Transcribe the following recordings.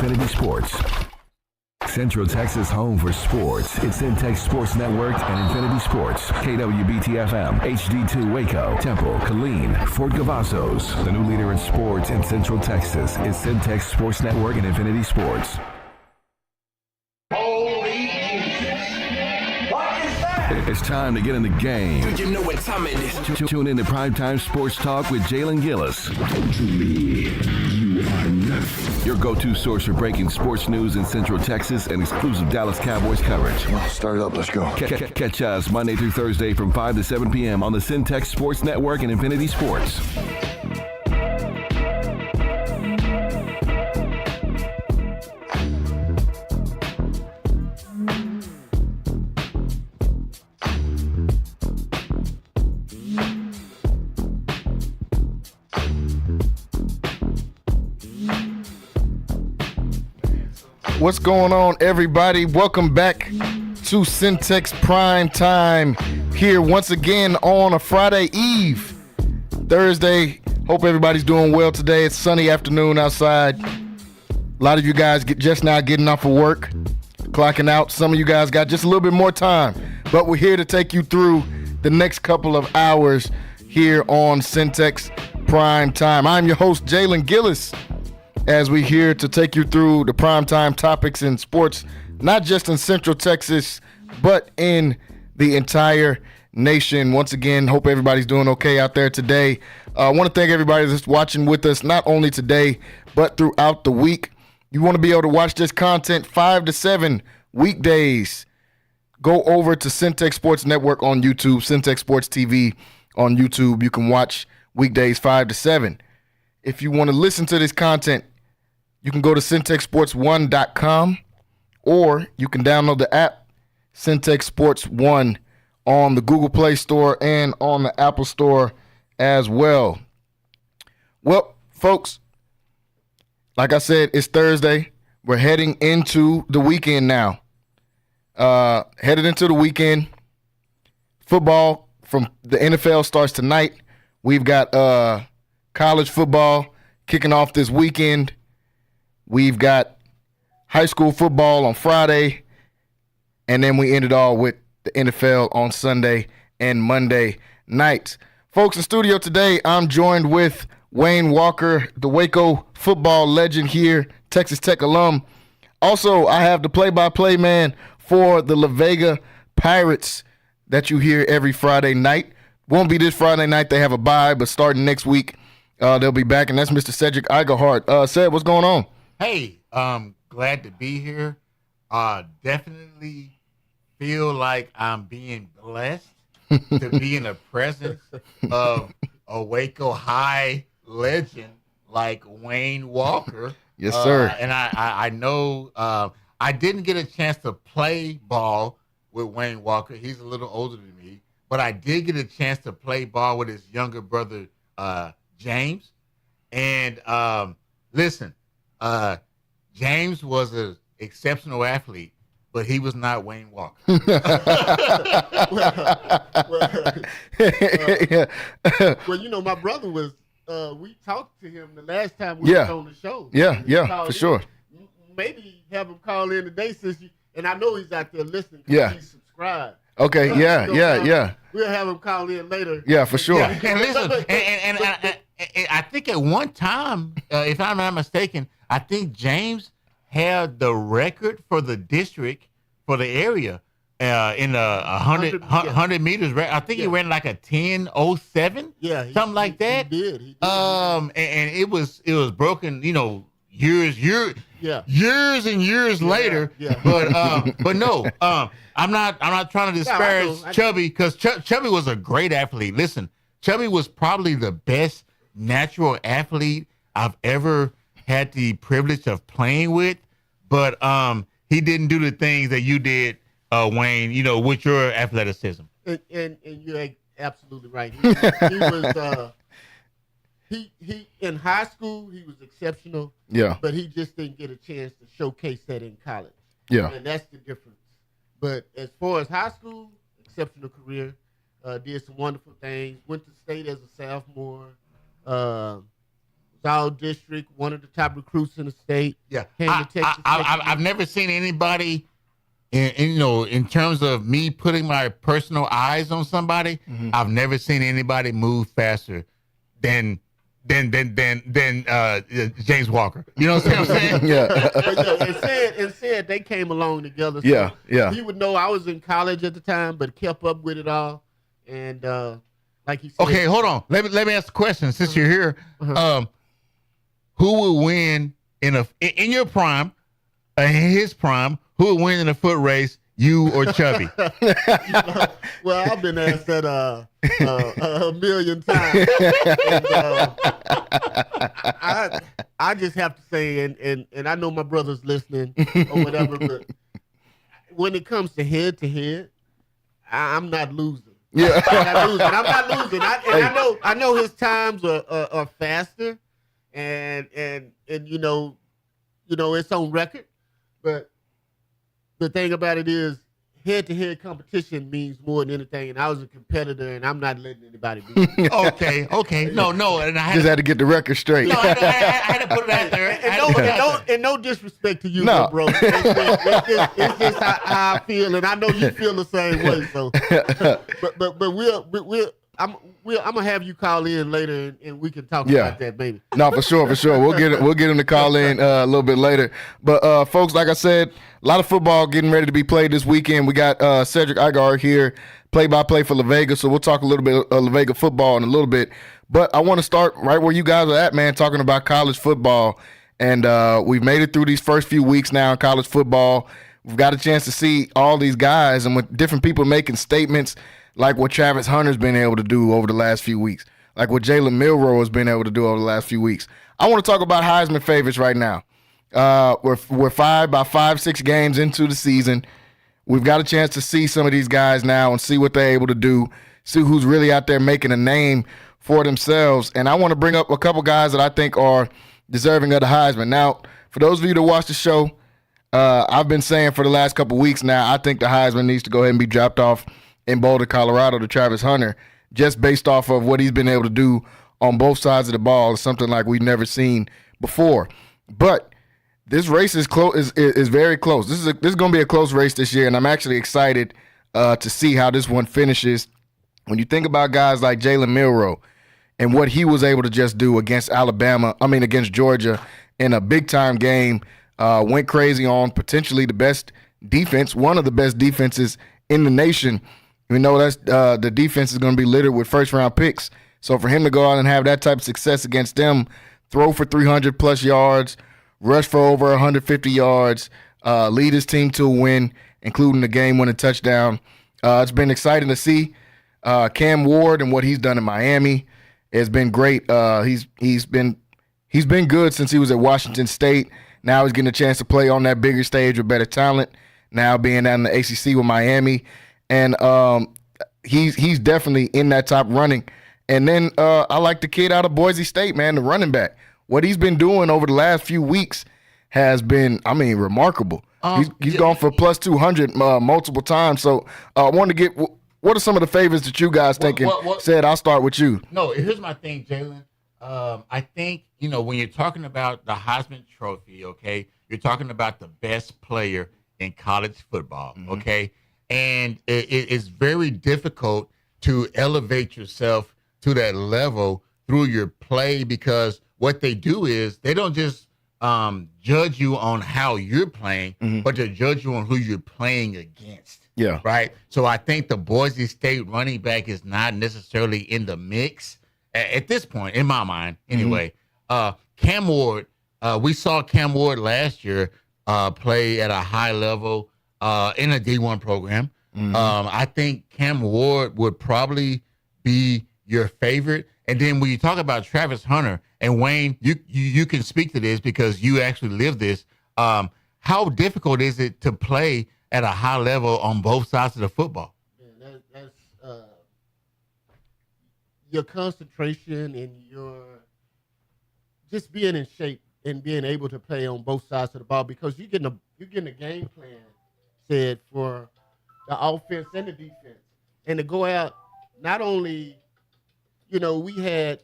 Infinity Sports. Central Texas home for sports. It's Centex Sports Network and Infinity Sports. KWBT-FM, HD2 Waco, Temple, Killeen, Fort Cavazos. The new leader in sports in Central Texas is Centex Sports Network and Infinity Sports. Holy Jesus. What is that? It's time to get in the game. Do you know what time it is? Tune in to Primetime Sports Talk with Jalen Gillis. To me, you are nothing. Your go-to source for breaking sports news in Central Texas and exclusive Dallas Cowboys coverage. Start it up, let's go. Catch us Monday through Thursday from 5 to 7 p.m. on the Centex Sports Network and Infinity Sports. What's going on, everybody? Welcome back to Centex Primetime here once again on a Friday Eve, Thursday. Hope everybody's doing well today. It's sunny afternoon outside. A lot of you guys just now getting off of work, clocking out. Some of you guys got just a little bit more time, but we're here to take you through the next couple of hours here on Centex Primetime. I'm your host, Jalen Gillis, as we're here to take you through the primetime topics in sports, not just in Central Texas, but in the entire nation. Once again, hope everybody's doing okay out there today. I want to thank everybody that's watching with us, not only today, but throughout the week. You want to be able to watch this content 5 to 7 weekdays. Go over to Centex Sports Network on YouTube, Centex Sports TV on YouTube. You can watch weekdays 5 to 7. If you want to listen to this content, you can go to CentexSports1.com, or you can download the app Centex Sports One on the Google Play Store and on the Apple Store as well. Well, folks, like I said, it's Thursday. We're heading into the weekend now. Headed into the weekend. Football from the NFL starts tonight. We've got college football kicking off this weekend. We've got high school football on Friday, and then we end it all with the NFL on Sunday and Monday nights. Folks, in studio today, I'm joined with Wayne Walker, the Waco football legend here, Texas Tech alum. Also, I have the play-by-play man for the La Vega Pirates that you hear every Friday night. Won't be this Friday night. They have a bye, but starting next week, they'll be back, and that's Mr. Cedric Eigerhart. Ced, what's going on? Hey, glad to be here. Definitely feel like I'm being blessed to be in the presence of a Waco High legend like Wayne Walker. Yes, sir. And I know I didn't get a chance to play ball with Wayne Walker. He's a little older than me, but I did get a chance to play ball with his younger brother, James. And listen, James was an exceptional athlete, but he was not Wayne Walker. Well, you know, my brother was, we talked to him the last time we was on the show. Yeah, for sure. Maybe have him call in today and I know he's out there listening because he's subscribed. Okay, yeah. We'll have him call in later. Yeah, for sure. And listen, and I think at one time, if I'm not mistaken, I think James had the record for the district for the area in the 100 meters. I think he ran like a 10:07. Yeah, something like that. He did. And it was broken. You know, years and years later. Yeah. But no. I'm not trying to disparage Chubby, because Chubby was a great athlete. Listen, Chubby was probably the best natural athlete I've ever had the privilege of playing with, but he didn't do the things that you did, Wayne, you know, with your athleticism. And you're absolutely right. He was he in high school he was exceptional. Yeah. But he just didn't get a chance to showcase that in college. Yeah. And that's the difference. But as far as high school, exceptional career, did some wonderful things. Went to state as a sophomore. was all district, one of the top recruits in the state. Yeah, Came to Texas I've never seen anybody, in terms of me putting my personal eyes on somebody, I've never seen anybody move faster than James Walker. You know what I'm saying? Yeah. and said they came along together. So Yeah. He would know I was in college at the time, but kept up with it all. And like he said, Okay, hold on. Let me ask a question since you're here. Who will win in your prime, in his prime? Who will win in a foot race? You or Chubby? Well, I've been asked that a million times. And, I just have to say, and I know my brother's listening or whatever, but when it comes to head, I'm not losing. Yeah. I'm not losing. I know his times are faster, and you know it's on record, but the thing about it is, head-to-head competition means more than anything, and I was a competitor, and I'm not letting anybody beat me. Okay. No, and I Just had to get the record straight. I had to put it out there. And no disrespect to you, No. bro. It's just how I feel, and I know you feel the same way. So, but I'm gonna have you call in later, and we can talk about that, maybe. No, for sure. We'll get him to call in a little bit later. But folks, like I said, a lot of football getting ready to be played this weekend. We got Cedric Igar here, play-by-play for La Vega. So we'll talk a little bit of La Vega football in a little bit. But I want to start right where you guys are at, man, talking about college football. And we've made it through these first few weeks now in college football. We've got a chance to see all these guys and with different people making statements like what Travis Hunter's been able to do over the last few weeks, like what Jalen Milroe has been able to do over the last few weeks. I want to talk about Heisman favorites right now. We're 6 games into the season. We've got a chance to see some of these guys now and see what they're able to do, see who's really out there making a name for themselves. And I want to bring up a couple guys that I think are deserving of the Heisman. Now, for those of you that watch the show, I've been saying for the last couple weeks now, I think the Heisman needs to go ahead and be dropped off in Boulder, Colorado to Travis Hunter, just based off of what he's been able to do on both sides of the ball. Is something like we've never seen before. But this race is close. Is very close. This is going to be a close race this year, and I'm actually excited to see how this one finishes. When you think about guys like Jalen Milroe and what he was able to just do against Georgia in a big-time game, went crazy on potentially the best defense, one of the best defenses in the nation. We know that's the defense is going to be littered with first-round picks. So for him to go out and have that type of success against them, throw for 300-plus yards, rush for over 150 yards, lead his team to a win, including the game-winning touchdown. It's been exciting to see. Cam Ward and what he's done in Miami has been great. He's been good since he was at Washington State. Now he's getting a chance to play on that bigger stage with better talent. Now being down in the ACC with Miami. And he's definitely in that top running. And then I like the kid out of Boise State, man, the running back. What he's been doing over the last few weeks has been, remarkable. He's gone for plus 200 multiple times. So I wanted to get what are some of the favorites that you guys thinking? Said I'll start with you. No, here's my thing, Jalen. I think, when you're talking about the Heisman Trophy, okay, you're talking about the best player in college football, okay? And it's very difficult to elevate yourself to that level through your play, because what they do is they don't just judge you on how you're playing, but they judge you on who you're playing against. Yeah. Right? So I think the Boise State running back is not necessarily in the mix at this point, in my mind, anyway. Cam Ward, we saw Cam Ward last year play at a high level in a D1 program. I think Cam Ward would probably be your favorite. And then when you talk about Travis Hunter, and Wayne, you can speak to this because you actually live this. How difficult is it to play at a high level on both sides of the football? Yeah, that's your concentration and your just being in shape and being able to play on both sides of the ball, because you're getting a game plan said for the offense and the defense, and to go out not only you know, we had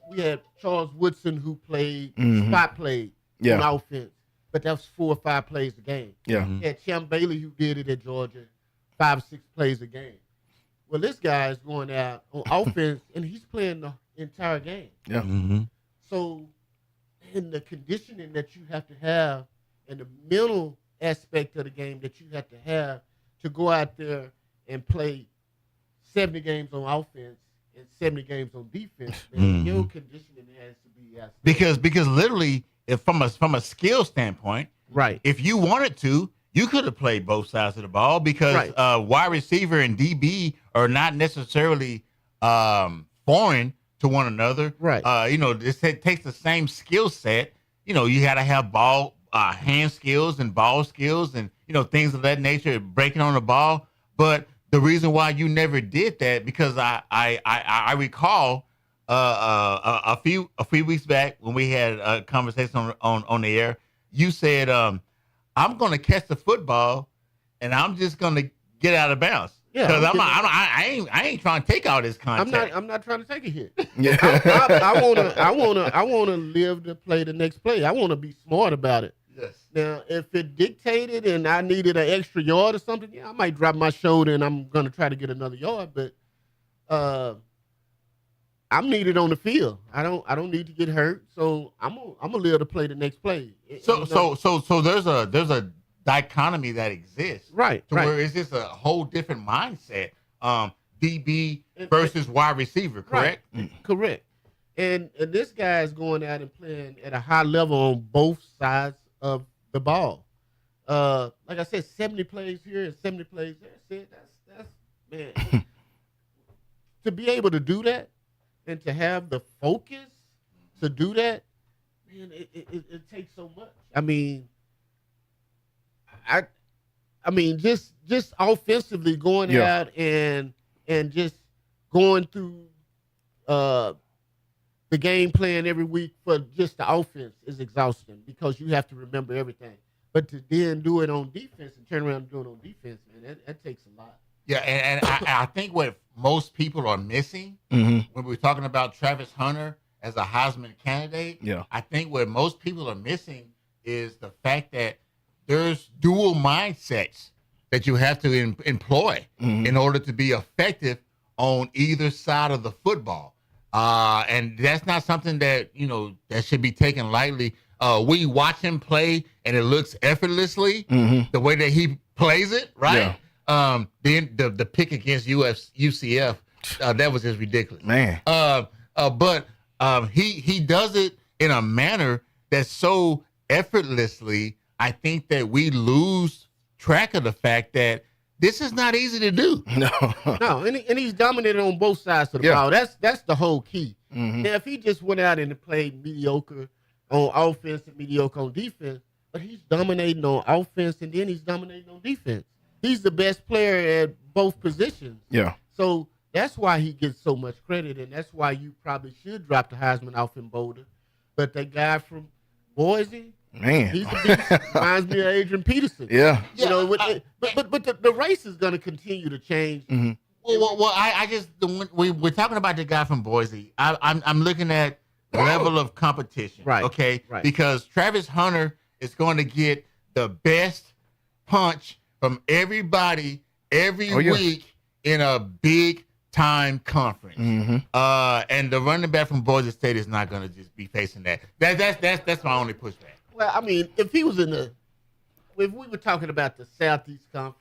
Charles Woodson who played spot played Yeah. on offense, but that was 4 or 5 plays a game. Yeah. We had Champ Bailey who did it at Georgia, 5 or 6 plays a game. Well, this guy is going out on offense and he's playing the entire game. Yeah. So, in the conditioning that you have to have and the mental aspect of the game that you have to go out there and play 70 games on offense and 70 games on defense, man, your conditioning has to be because literally, if from a skill standpoint, right. if you wanted to, you could have played both sides of the ball because wide receiver and DB are not necessarily foreign to one another. Right. You know, it takes the same skill set. You know, you got to have ball hand skills and ball skills and, you know, things of that nature, breaking on the ball. But the reason why you never did that, because I recall a few weeks back when we had a conversation on the air, you said, I'm going to catch the football and I'm just going to get out of bounds. Yeah, because I ain't trying to take all this contact. I'm not trying to take a hit. Yeah. I wanna live to play the next play. I wanna be smart about it. Yes. Now, if it dictated and I needed an extra yard or something, yeah, I might drop my shoulder and I'm gonna try to get another yard. But I'm needed on the field. I don't need to get hurt, so I'm gonna live to play the next play. So there's a dichotomy that exists, right? Where it's just a whole different mindset. DB versus wide receiver, correct? Right. Correct. And this guy is going out and playing at a high level on both sides of the ball. Like I said, 70 plays here and 70 plays there. That's man. To be able to do that and to have the focus to do that, man, it takes so much. I mean, just offensively going out and just going through the game plan every week for just the offense is exhausting because you have to remember everything. But to then do it on defense and turn around and do it on defense, man, that takes a lot. Yeah, and I think what most people are missing when we're talking about Travis Hunter as a Heisman candidate, I think what most people are missing is the fact that there's dual mindsets that you have to employ in order to be effective on either side of the football. And that's not something that, you know, that should be taken lightly. We watch him play and it looks effortlessly the way that he plays it, right? Yeah. The pick against UCF, that was just ridiculous. Man. But he does it in a manner that's so effortlessly, I think that we lose track of the fact that this is not easy to do. No, and he's dominated on both sides of the ball. That's the whole key. Now, if he just went out and played mediocre on offense and mediocre on defense, but he's dominating on offense and then he's dominating on defense. He's the best player at both positions. Yeah. So that's why he gets so much credit, and that's why you probably should drop the Heisman off in Boulder. But that guy from Boise, man, he's a beast. Reminds me of Adrian Peterson. Yeah. You know, but the race is going to continue to change. Well, I just when we're talking about the guy from Boise. I'm looking at level of competition, right? Okay, right. Because Travis Hunter is going to get the best punch from everybody every week in a big time conference. And the running back from Boise State is not going to just be facing that. That's my only pushback. Well, I mean, if he was if we were talking about the Southeast Conference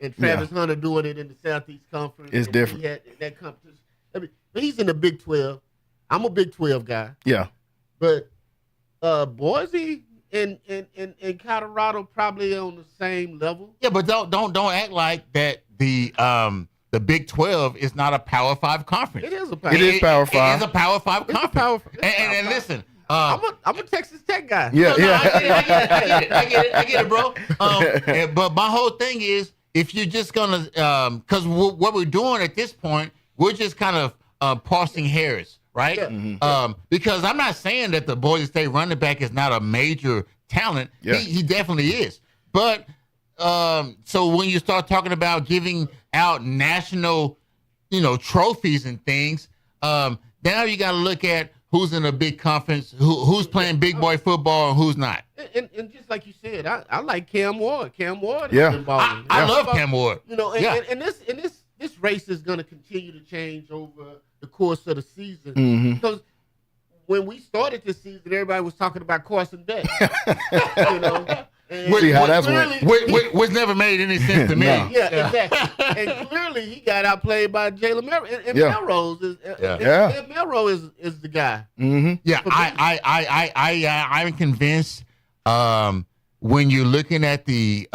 and Travis Hunter doing it in the Southeast Conference, it's different. He had that competition. I mean, but he's in the Big 12. I'm a Big 12 guy. Yeah. But Boise and Colorado probably on the same level. Yeah, but don't act like that the Big 12 is not a Power 5 conference. It is a Power. It is Power 5. It is a Power 5 conference. And listen, I'm a Texas Tech guy. Yeah, I get it, bro. But my whole thing is, if you're just gonna, because what we're doing at this point, we're just kind of parsing hairs, right? Yeah. Because I'm not saying that the Boise State running back is not a major talent. Yeah. He definitely is. But so when you start talking about giving out national, trophies and things, Now you got to look at who's in a big conference, who's playing big boy football, and who's not. And just like you said, I like Cam Ward. Cam Ward is Yeah. balling. I love Cam Ward. You know, and this race is going to continue to change over the course of the season because when we started this season, everybody was talking about Carson Beck. You know, See how that's went. Which never made any sense to me. No. Yeah, exactly. And clearly, he got outplayed by Jalen Melrose. And Yeah. Melrose is Melrose is the guy. Mm-hmm. Yeah, I'm convinced. When you're looking at the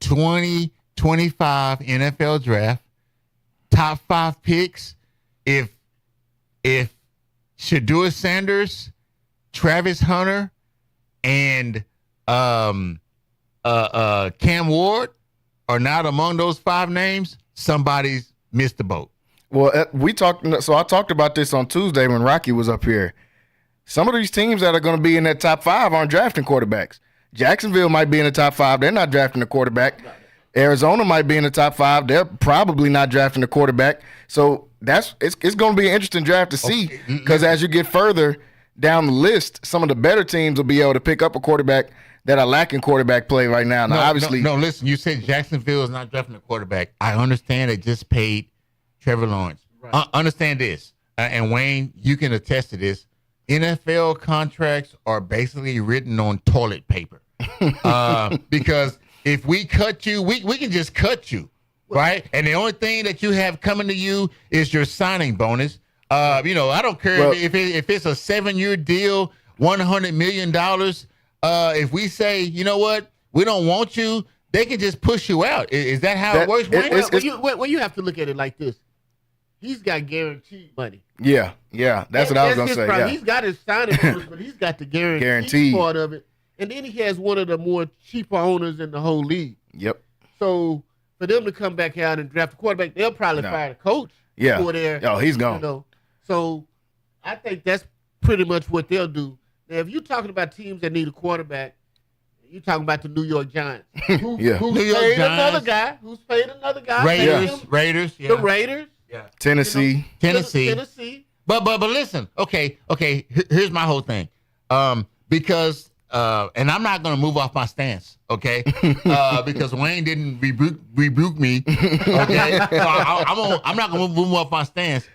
2025 NFL draft, top 5 picks, if Shedeur Sanders, Travis Hunter, and Cam Ward are not among those 5 names, somebody's missed the boat. Well, we talked. So I talked about this on Tuesday when Rocky was up here. Some of these teams that are going to be in that top 5 aren't drafting quarterbacks. Jacksonville might be in the top 5. They're not drafting a quarterback. Arizona might be in the top 5. They're probably not drafting a quarterback. So it's going to be an interesting draft to see because as you get further down the list, some of the better teams will be able to pick up a quarterback that are lacking quarterback play right now. Now, obviously, no. Listen, you said Jacksonville is not drafting a quarterback. I understand they just paid Trevor Lawrence. Right. Understand this, and Wayne, you can attest to this. NFL contracts are basically written on toilet paper because if we cut you, we can just cut you, right? And the only thing that you have coming to you is your signing bonus. You know, I don't care if it's a 7-year deal, $100 million. If we say, you know what, we don't want you, they can just push you out. Is that how it works, Wayne? Well, you have to look at it like this. He's got guaranteed money. Yeah. That's what I was going to say. Yeah. He's got his signing bonus, but he's got the guaranteed part of it. And then he has one of the more cheaper owners in the whole league. Yep. So for them to come back out and draft a quarterback, they'll probably fire the coach. Yeah. Oh, he's gone. You know? So I think that's pretty much what they'll do. Now, if you're talking about teams that need a quarterback, you're talking about the New York Giants. Who's paid another guy. Raiders. Yeah. The Raiders. Yeah. Tennessee. But listen, okay. Here's my whole thing. Because and I'm not gonna move off my stance, okay? Because Wayne didn't rebuke me. Okay. So I'm not gonna move off my stance.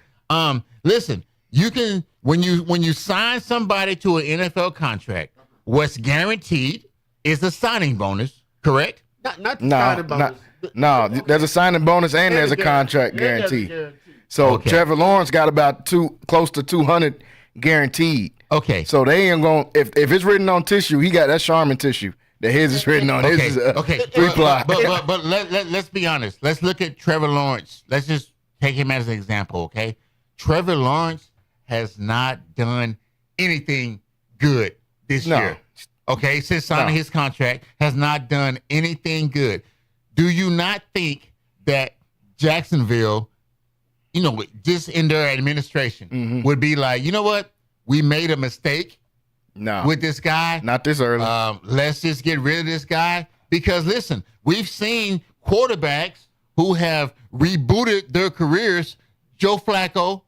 Listen, you can when you sign somebody to an NFL contract, what's guaranteed is a signing bonus, correct? Not the signing bonus. There's a signing bonus and there's a contract guarantee. So Trevor Lawrence got about close to 200 guaranteed. Okay. So they ain't going if it's written on tissue, he got that Charmin tissue. The his is written on his is 3-ply. But let's be honest. Let's look at Trevor Lawrence. Let's just take him as an example, okay? Trevor Lawrence has not done anything good this year. Okay, since signing his contract, has not done anything good. Do you not think that Jacksonville, you know, just in their administration, would be like, you know what? We made a mistake with this guy. Not this early. Let's just get rid of this guy. Because, listen, we've seen quarterbacks who have rebooted their careers. Joe Flacco.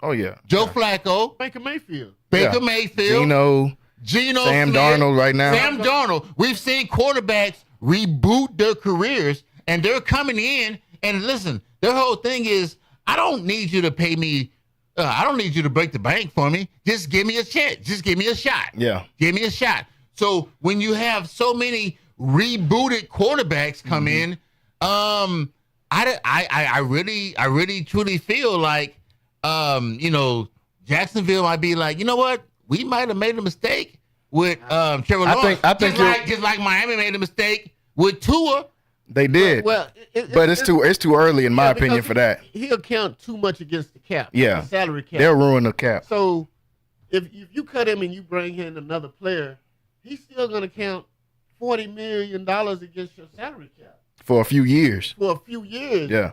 Oh, yeah. Joe Flacco. Baker Mayfield. Geno Sam Smith, Darnold right now. Sam Darnold. We've seen quarterbacks reboot their careers, and they're coming in. And listen, their whole thing is, I don't need you to pay me. I don't need you to break the bank for me. Just give me a chance. Just give me a shot. Yeah. Give me a shot. So when you have so many rebooted quarterbacks come in, I really truly feel like, you know, Jacksonville might be like, you know what? We might have made a mistake with Trevor Lawrence. I think just like Miami made a mistake with Tua. They did. Well, but it's too early in my opinion for that. He'll count too much against the cap. Yeah. The salary cap. They'll ruin the cap. So if you cut him and you bring in another player, he's still going to count $40 million against your salary cap. For a few years. Yeah.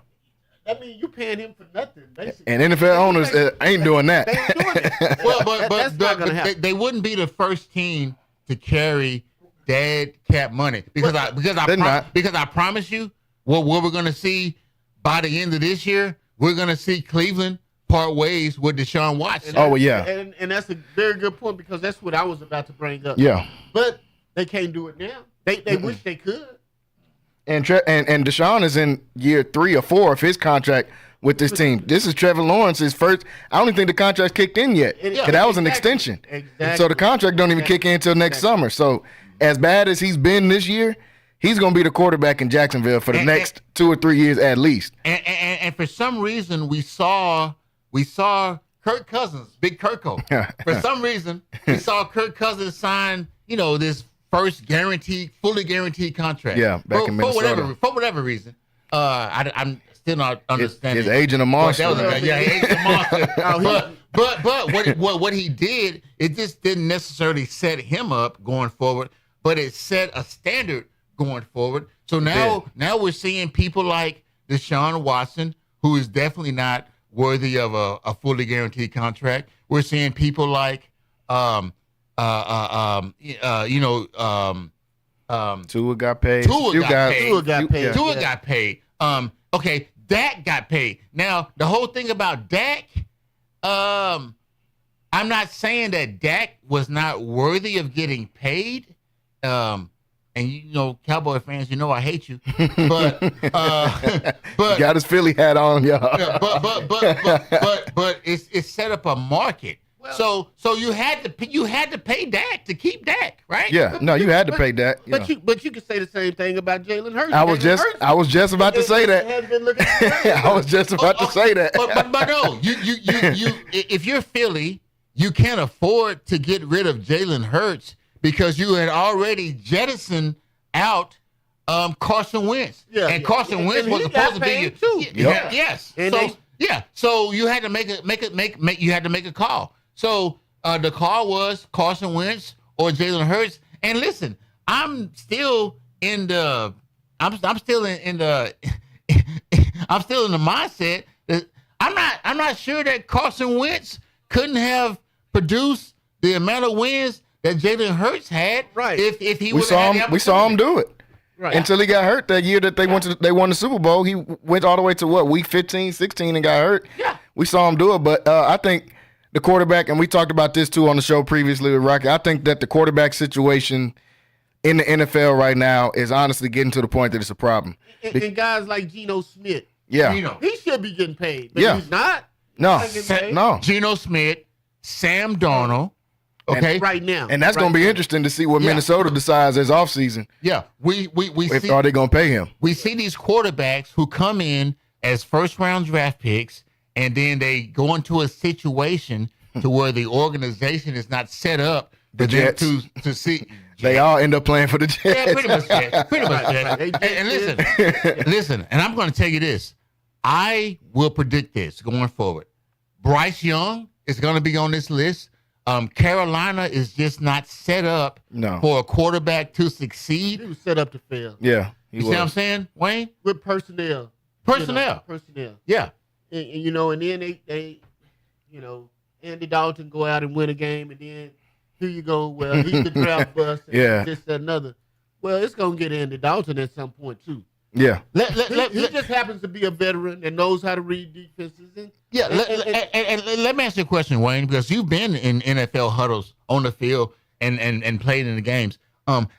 I mean, you paying him for nothing, basically. And NFL owners ain't doing that. They ain't doing it. Well, but that's not going to happen. they wouldn't be the first team to carry dead cap money because I promise you what we're going to see by the end of this year, we're going to see Cleveland part ways with Deshaun Watson. Oh, yeah. And that's a very good point because that's what I was about to bring up. Yeah. But they can't do it now. They wish they could. And Deshaun is in year 3 or 4 of his contract with this team. This is Trevor Lawrence's first. I don't even think the contract kicked in yet. Because that was an extension. Exactly. So the contract don't even kick in until next summer. So as bad as he's been this year, he's going to be the quarterback in Jacksonville for the next 2 or 3 years at least. And for some reason, we saw Kirk Cousins, Big Kirko. For some reason, we saw Kirk Cousins sign, this first fully guaranteed contract. Yeah, back in Minnesota. For whatever reason. I'm still not understanding. His agent a monster. Agent a monster. But what he did, it just didn't necessarily set him up going forward, but it set a standard going forward. So now we're seeing people like Deshaun Watson, who is definitely not worthy of a fully guaranteed contract. We're seeing people like Tua got paid. Tua got paid. Okay, Dak got paid. Now, the whole thing about Dak, I'm not saying that Dak was not worthy of getting paid. And Cowboy fans, I hate you. But but got his Philly hat on, y'all. But it's set up a market. Well, so you had to pay Dak to keep Dak, right? Yeah, no, you had to pay Dak. But you could say the same thing about Jalen Hurts. I was just about to say that. I was just about to say that. But no, you if you're Philly, you can't afford to get rid of Jalen Hurts because you had already jettisoned out Carson Wentz. Yeah, and Carson Wentz was supposed to be too. Yes. So you had to make a call. So the call was Carson Wentz or Jalen Hurts. And listen, I'm still in the mindset that I'm not sure that Carson Wentz couldn't have produced the amount of wins that Jalen Hurts had. Right. If he we saw him do it. Right. Until he got hurt that year that they won the Super Bowl. He went all the way to week 15, 16 and got hurt. Yeah. We saw him do it, but I think the quarterback, and we talked about this too on the show previously with Rocky, I think that the quarterback situation in the NFL right now is honestly getting to the point that it's a problem. And guys like Geno Smith. Yeah. He should be getting paid, but yeah. he's not. No. Geno Smith, Sam Darnold. Okay. And right now. And that's going to be interesting to see what Minnesota decides this offseason. Yeah. We see, are they going to pay him? We see these quarterbacks who come in as first-round draft picks, and then they go into a situation to where the organization is not set up the Jets to see. They all end up playing for the Jets. Yeah, pretty much Jets. And listen, and I'm going to tell you this. I will predict this going forward. Bryce Young is going to be on this list. Carolina is just not set up for a quarterback to succeed. He was set up to fail. Yeah. You see what I'm saying, Wayne? With personnel. Personnel. Yeah. And then they Andy Dalton go out and win a game, and then here you go. Well, he's the draft bust. And this, that, another. Well, it's going to get Andy Dalton at some point, too. Yeah. He just happens to be a veteran and knows how to read defenses. And let me ask you a question, Wayne, because you've been in NFL huddles on the field and played in the games.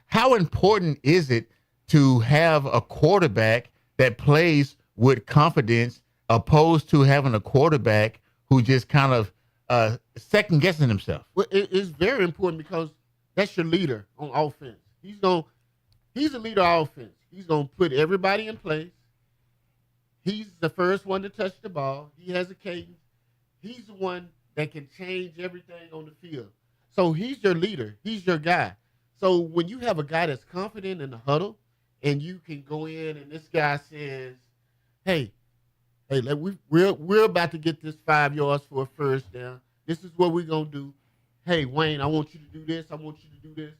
How important is it to have a quarterback that plays with confidence opposed to having a quarterback who just kind of second guessing himself? Well, it's very important because that's your leader on offense. He's a leader on offense. He's going to put everybody in place. He's the first one to touch the ball. He has a cadence. He's the one that can change everything on the field. So he's your leader. He's your guy. So when you have a guy that's confident in the huddle and you can go in and this guy says, hey, we're about to get this 5 yards for a first down. This is what we're going to do. Hey, Wayne, I want you to do this. I want you to do this.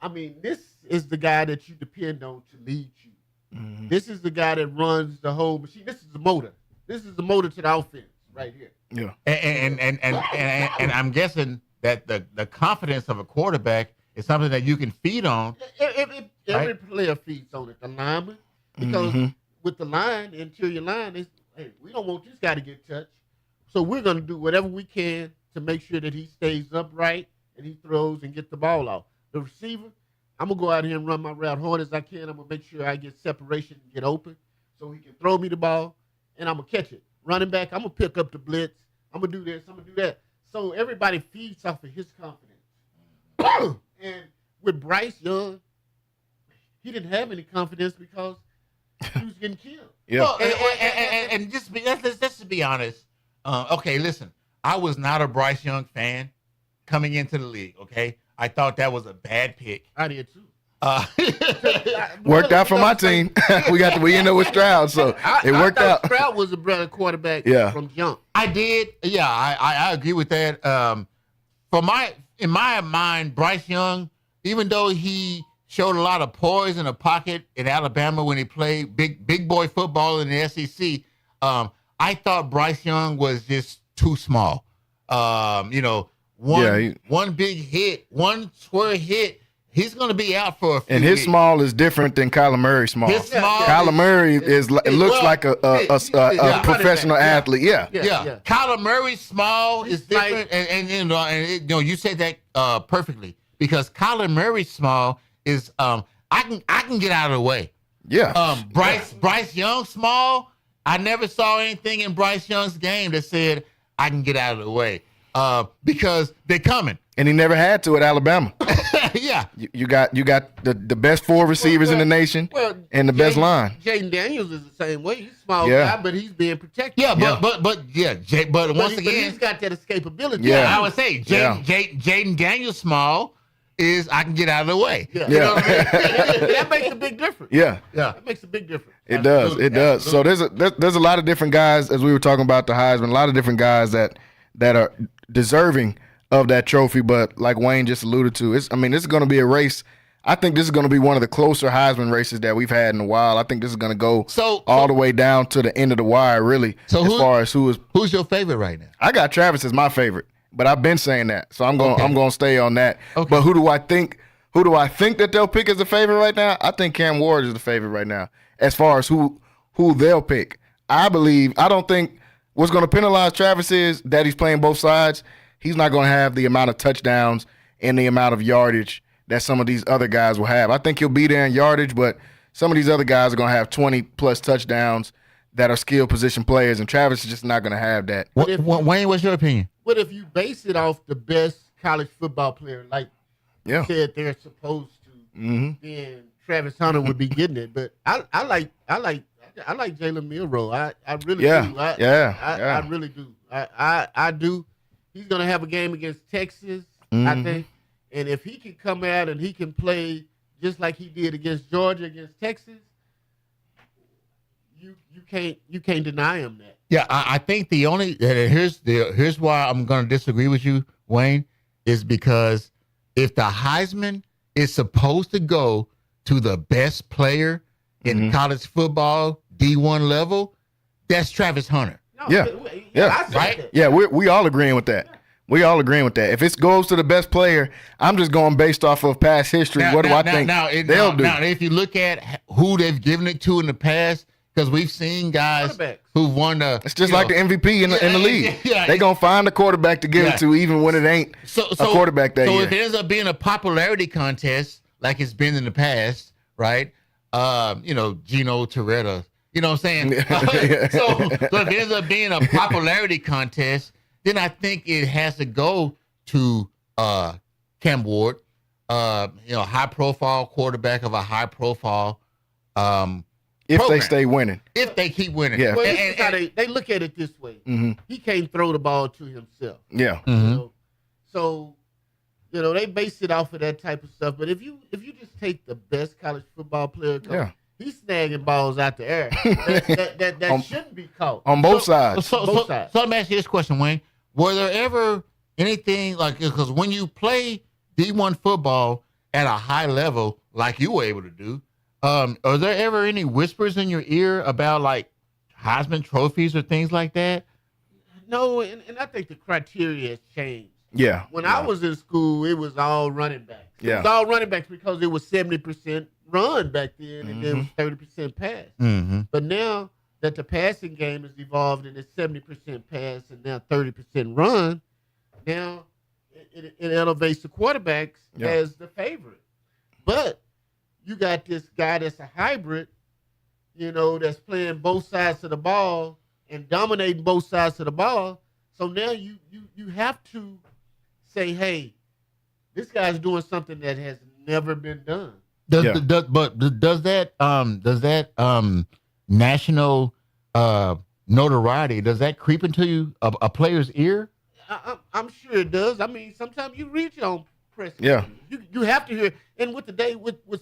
I mean, this is the guy that you depend on to lead you. Mm-hmm. This is the guy that runs the whole machine. This is the motor. This is the motor to the offense right here. Yeah. And I'm guessing that the confidence of a quarterback is something that you can feed on. Every player feeds on it. The lineman, because with the line, the interior line, is hey, we don't want this guy to get touched. So we're going to do whatever we can to make sure that he stays upright and he throws and get the ball off. The receiver, I'm going to go out here and run my route hard as I can. I'm going to make sure I get separation and get open so he can throw me the ball, and I'm going to catch it. Running back, I'm going to pick up the blitz. I'm going to do this. I'm going to do that. So everybody feeds off of his confidence. And with Bryce Young, he didn't have any confidence because he was getting killed. Yeah. Well, and let's be honest. Okay, listen. I was not a Bryce Young fan coming into the league. Okay, I thought that was a bad pick. I did too. Worked out for my team. we ended up with Stroud, so it worked out. Stroud was a better quarterback from jump. I did. Yeah, I agree with that. In my mind, Bryce Young, even though he showed a lot of poise in the pocket in Alabama when he played big boy football in the SEC, I thought Bryce Young was just too small. One big hit, one square hit, he's going to be out for a few And his weeks. small is different than Kyler Murray's small. Kyler Murray looks like a professional athlete. Yeah. Kyler Murray's small is different, and you said that perfectly, because Kyler Murray's small is I can get out of the way. Yeah. Bryce Young small. I never saw anything in Bryce Young's game that said I can get out of the way because they're coming. And he never had to at Alabama. Yeah. You got the best 4 receivers in the nation and the best line. Jaden Daniels is the same way. He's a small guy, but he's being protected. Yeah, but once again, he's got that escapability. Yeah, I would say Jaden Daniels small is I can get out of the way. Yeah. You know what I mean? That makes a big difference. Yeah. That makes a big difference. It does. It does. So there's a lot of different guys, as we were talking about the Heisman, a lot of different guys that are deserving of that trophy, but like Wayne just alluded to, this is going to be a race. I think this is going to be one of the closer Heisman races that we've had in a while. I think this is going to go all the way down to the end of the wire, really, far as who's your favorite right now? I got Travis as my favorite, but I've been saying that, so I'm going to stay on that. Okay. But who do I think that they'll pick as the favorite right now? I think Cam Ward is the favorite right now as far as who they'll pick. I don't think what's going to penalize Travis is that he's playing both sides. He's not going to have the amount of touchdowns and the amount of yardage that some of these other guys will have. I think he'll be there in yardage, but some of these other guys are going to have 20-plus touchdowns that are skill position players, and Travis is just not going to have that. Wayne, what's your opinion? What if you base it off the best college football player, like you said they're supposed to, then Travis Hunter would be getting it. But I like Jalen Milroe. I really do. I really do. I do. He's going to have a game against Texas, I think. And if he can come out and he can play just like he did against Georgia, against Texas, you can't deny him that. Yeah, I think here's why I'm going to disagree with you, Wayne, is because if the Heisman is supposed to go to the best player in college football, D1 level, that's Travis Hunter. No, right? Yeah, we all agreeing with that. We all agreeing with that. If it goes to the best player, I'm just going based off of past history. What do I think they'll do? Now, if you look at who they've given it to in the past, because we've seen guys who've won the... It's just like the MVP in the league. They're going to find a quarterback to give it to, even when it ain't a quarterback that year. So if it ends up being a popularity contest, like it's been in the past, right? Gino Toretta, you know what I'm saying? So if it ends up being a popularity contest, then I think it has to go to Cam Ward, high-profile quarterback of a high-profile if program. They stay winning. If they keep winning. Yeah. Well, they look at it this way. He can't throw the ball to himself. Yeah. So, they base it off of that type of stuff. But if you just take the best college football player, he's snagging balls out the air that shouldn't be caught. On both sides. So let me ask you this question, Wayne. Were there ever anything like, because when you play D1 football at a high level like you were able to do, are there ever any whispers in your ear about like Heisman trophies or things like that? No, and I think the criteria has changed. Yeah. When I was in school, it was all running backs. Yeah. It was all running backs because it was 70% run back then and then it was 30% pass. But now that the passing game has evolved and it's 70% pass and now 30% run, now it elevates the quarterbacks as the favorite. But you got this guy that's a hybrid, that's playing both sides of the ball and dominating both sides of the ball. So now you have to say, hey, this guy's doing something that has never been done. Does that national notoriety, does that creep into you a player's ear? I'm sure it does. I mean, sometimes you read your own press. Yeah. You have to hear. And with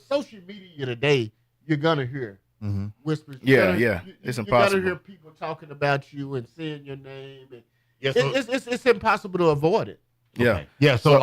social media today, you're gonna hear whispers. It's impossible. You gotta hear people talking about you and saying your name. And it's impossible to avoid it. Yeah. Yeah. So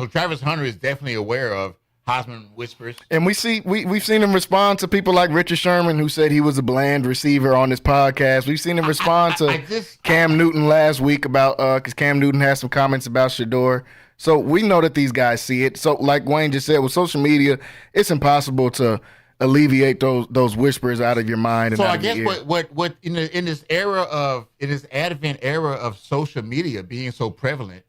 Travis Hunter is definitely aware of Heisman whispers. And we've seen him respond to people like Richard Sherman, who said he was a bland receiver on this podcast. We've seen him respond to Cam Newton last week about because Cam Newton had some comments about Shador. So we know that these guys see it. So like Wayne just said, with social media, it's impossible to alleviate those whispers out of your mind. So I guess what in this advent era of social media being so prevalent,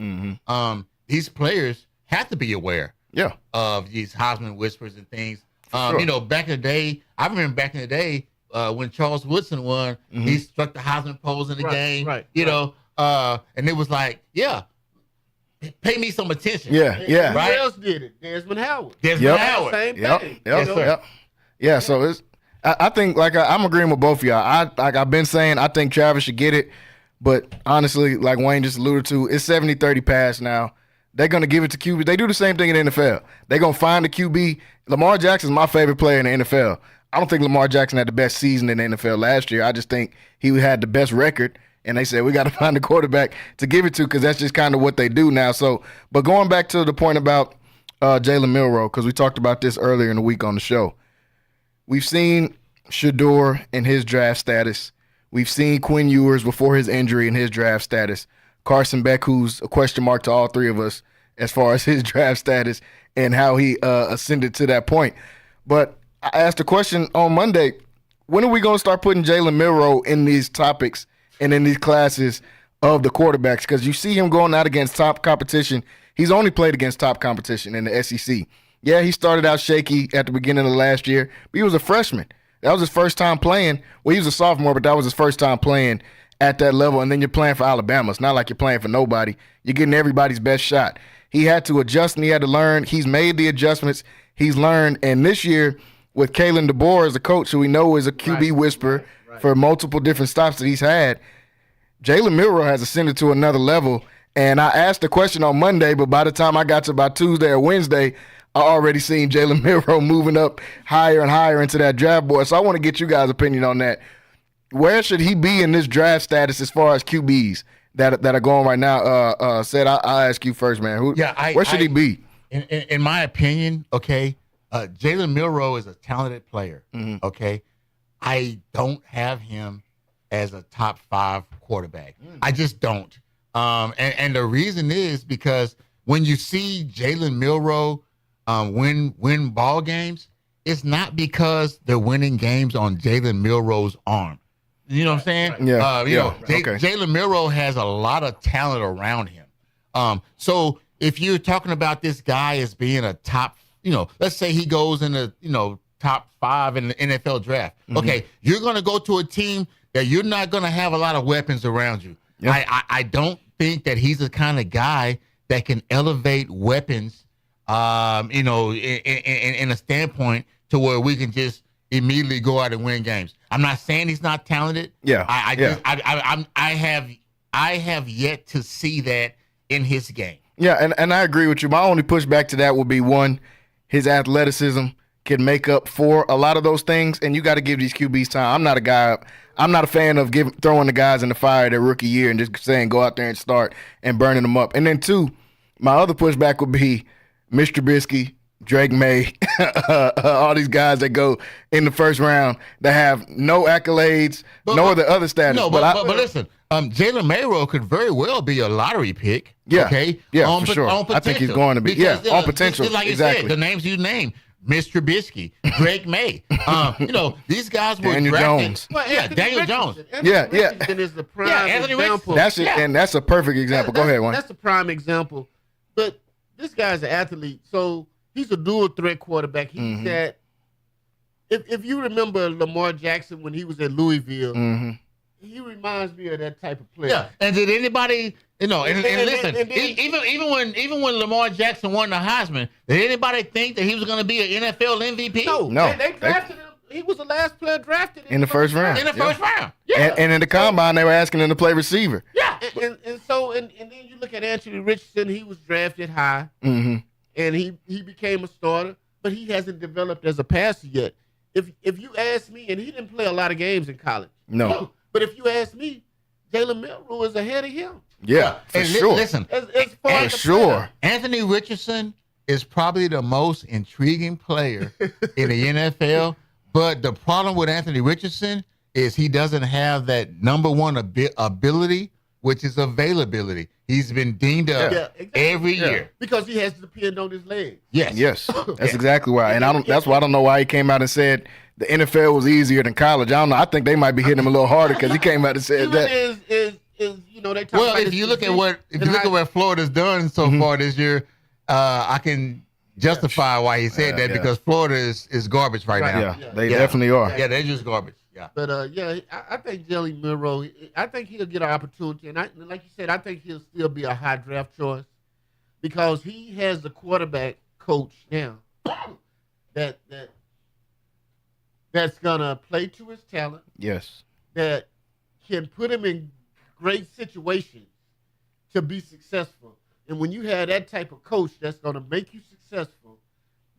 these players have to be aware. Yeah, of these Heisman whispers and things. Sure. Back in the day, I remember back in the day when Charles Woodson won, he struck the Heisman pose in the game. Right. And it was like, pay me some attention. Yeah. Right? Who else did it? Desmond Howard. Same thing. Yep. Yeah. So it's. I think I'm agreeing with both of y'all. I've been saying I think Travis should get it, but honestly, like Wayne just alluded to, it's 70-30 pass now. They're going to give it to QB. They do the same thing in the NFL. They're going to find the QB. Lamar Jackson's my favorite player in the NFL. I don't think Lamar Jackson had the best season in the NFL last year. I just think he had the best record, and they said we got to find a quarterback to give it to because that's just kind of what they do now. So, but going back to the point about Jalen Milroe, because we talked about this earlier in the week on the show. We've seen Shador and his draft status. We've seen Quinn Ewers before his injury and his draft status. Carson Beck, who's a question mark to all three of us as far as his draft status and how he ascended to that point. But I asked a question on Monday, when are we going to start putting Jalen Milroe in these topics and in these classes of the quarterbacks? Because you see him going out against top competition. He's only played against top competition in the SEC. Yeah, he started out shaky at the beginning of last year, but he was a freshman. That was his first time playing. Well, he was a sophomore, but that was his first time playing at that level, and then you're playing for Alabama. It's not like you're playing for nobody. You're getting everybody's best shot. He had to adjust, and he had to learn. He's made the adjustments. He's learned. And this year, with Kalen DeBoer as a coach, who we know is a QB whisperer for multiple different stops that he's had, Jalen Milroe has ascended to another level. And I asked the question on Monday, but by the time I got to about Tuesday or Wednesday, I already seen Jalen Milroe moving up higher and higher into that draft board. So I want to get you guys' opinion on that. Where should he be in this draft status as far as QBs that are going right now? Said I'll ask you first, man. Where should he be? In my opinion, okay, Jalen Milroe is a talented player. Okay, I don't have him as a top 5 quarterback. I just don't. And the reason is because when you see Jalen Milroe win ball games, it's not because they're winning games on Jalen Milroe's arm. You know what I'm saying? Yeah. Jalen Milroe has a lot of talent around him. So if you're talking about this guy as being a top, let's say he goes in the, top 5 in the NFL draft. Okay, you're going to go to a team that you're not going to have a lot of weapons around you. Yeah. I don't think that he's the kind of guy that can elevate weapons, in a standpoint to where we can just immediately go out and win games. I'm not saying he's not talented. Yeah. I have yet to see that in his game. Yeah, and I agree with you. My only pushback to that would be, one, his athleticism can make up for a lot of those things, and you got to give these QBs time. I'm not a fan of throwing the guys in the fire their rookie year and just saying go out there and start and burning them up. And then 2, my other pushback would be Mr. Trubisky, Drake May, all these guys that go in the first round that have no accolades, nor the other status. No, but listen, Jalen Milroe could very well be a lottery pick. Yeah, okay, yeah, for sure. On potential. I think he's going to be. Because, on potential. Like you exactly. said, the names you named, Mr. Trubisky, Drake May. These guys were Daniel drafted. Jones. Well, Yeah, Anthony Daniel Richardson. Jones. Anthony Yeah, yeah. Richardson is the prime Anthony example. Richardson. And that's a perfect example. Go ahead, Wayne. That's the prime example. But this guy's an athlete, so he's a dual threat quarterback. He's that. If you remember Lamar Jackson when he was at Louisville, he reminds me of that type of player. Yeah, and did anybody, listen, and then- even when Lamar Jackson won the Heisman, did anybody think that he was going to be an NFL MVP? No. They drafted him. He was the last player drafted In the first round. In the first round. Yeah. And in the combine, they were asking him to play receiver. Yeah. And then you look at Anthony Richardson. He was drafted high, Mm-hmm. and he became a starter, but he hasn't developed as a passer yet. If you ask me, and he didn't play a lot of games in college. No. But if you ask me, Jalen Milroe is ahead of him. Yeah, for And sure. listen, As far For as the sure. player. Anthony Richardson is probably the most intriguing player in the NFL. But the problem with Anthony Richardson is he doesn't have that number one ability, which is availability. He's been dinged up Yeah, exactly. every year. Because he has to depend on his legs. Yes. Yes, that's exactly why. And that's why I don't know why he came out and said the NFL was easier than college. I don't know. I think they might be hitting him a little harder because he came out and said Even that. is they talk Well, about if his you look at physique what Florida's done so far this year, I can justify why he said that because Florida is garbage right now. Yeah, they definitely are. Yeah, they're just garbage. Yeah. But I think Jalen Milroe, I think he'll get an opportunity, and like you said, I think he'll still be a high draft choice because he has the quarterback coach now that's gonna play to his talent, Yes. that can put him in great situations to be successful. And when you have that type of coach that's gonna make you successful,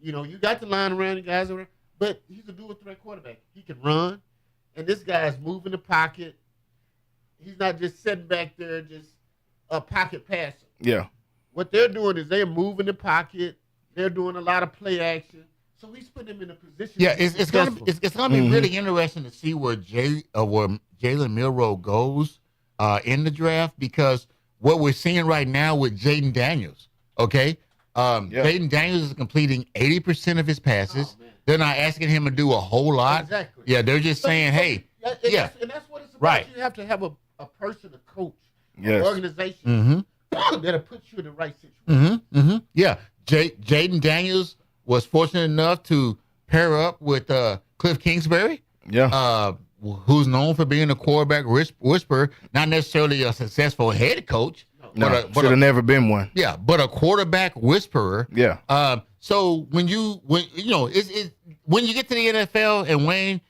you got the line around the guys around, but he's a dual threat quarterback. He can run. And this guy's moving the pocket. He's not just sitting back there, just a pocket passer. Yeah. What they're doing is they're moving the pocket. They're doing a lot of play action. So he's putting him in a position. Yeah, to be it's gonna successful. it's gonna be really interesting to see where Jalen Milroe goes in the draft because what we're seeing right now with Jaden Daniels, okay, Jaden Daniels is completing 80% of his passes. Oh, man. They're not asking him to do a whole lot. Exactly. Yeah, they're just saying, hey, And that's what it's about. Right. You have to have a person, a coach, Yes. an organization that'll put you in the right situation. Yeah, Jaden Daniels was fortunate enough to pair up with Cliff Kingsbury. Yeah. Who's known for being a quarterback whisperer, not necessarily a successful head coach. No, should have never been one. Yeah, but a quarterback whisperer. Yeah. So when you get to the NFL and Wayne,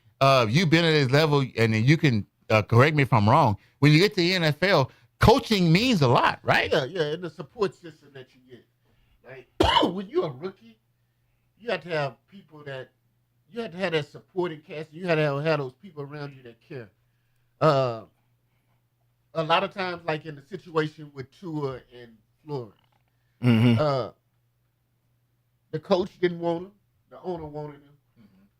you've been at this level, and you can correct me if I'm wrong. When you get to the NFL, coaching means a lot, right? Yeah, and the support system that you get. Right? When you're a rookie, you have to have people that you have to have that supporting cast. You have to have those people around you that care. A lot of times, like in the situation with Tua and Flores, the coach didn't want him, the owner wanted him,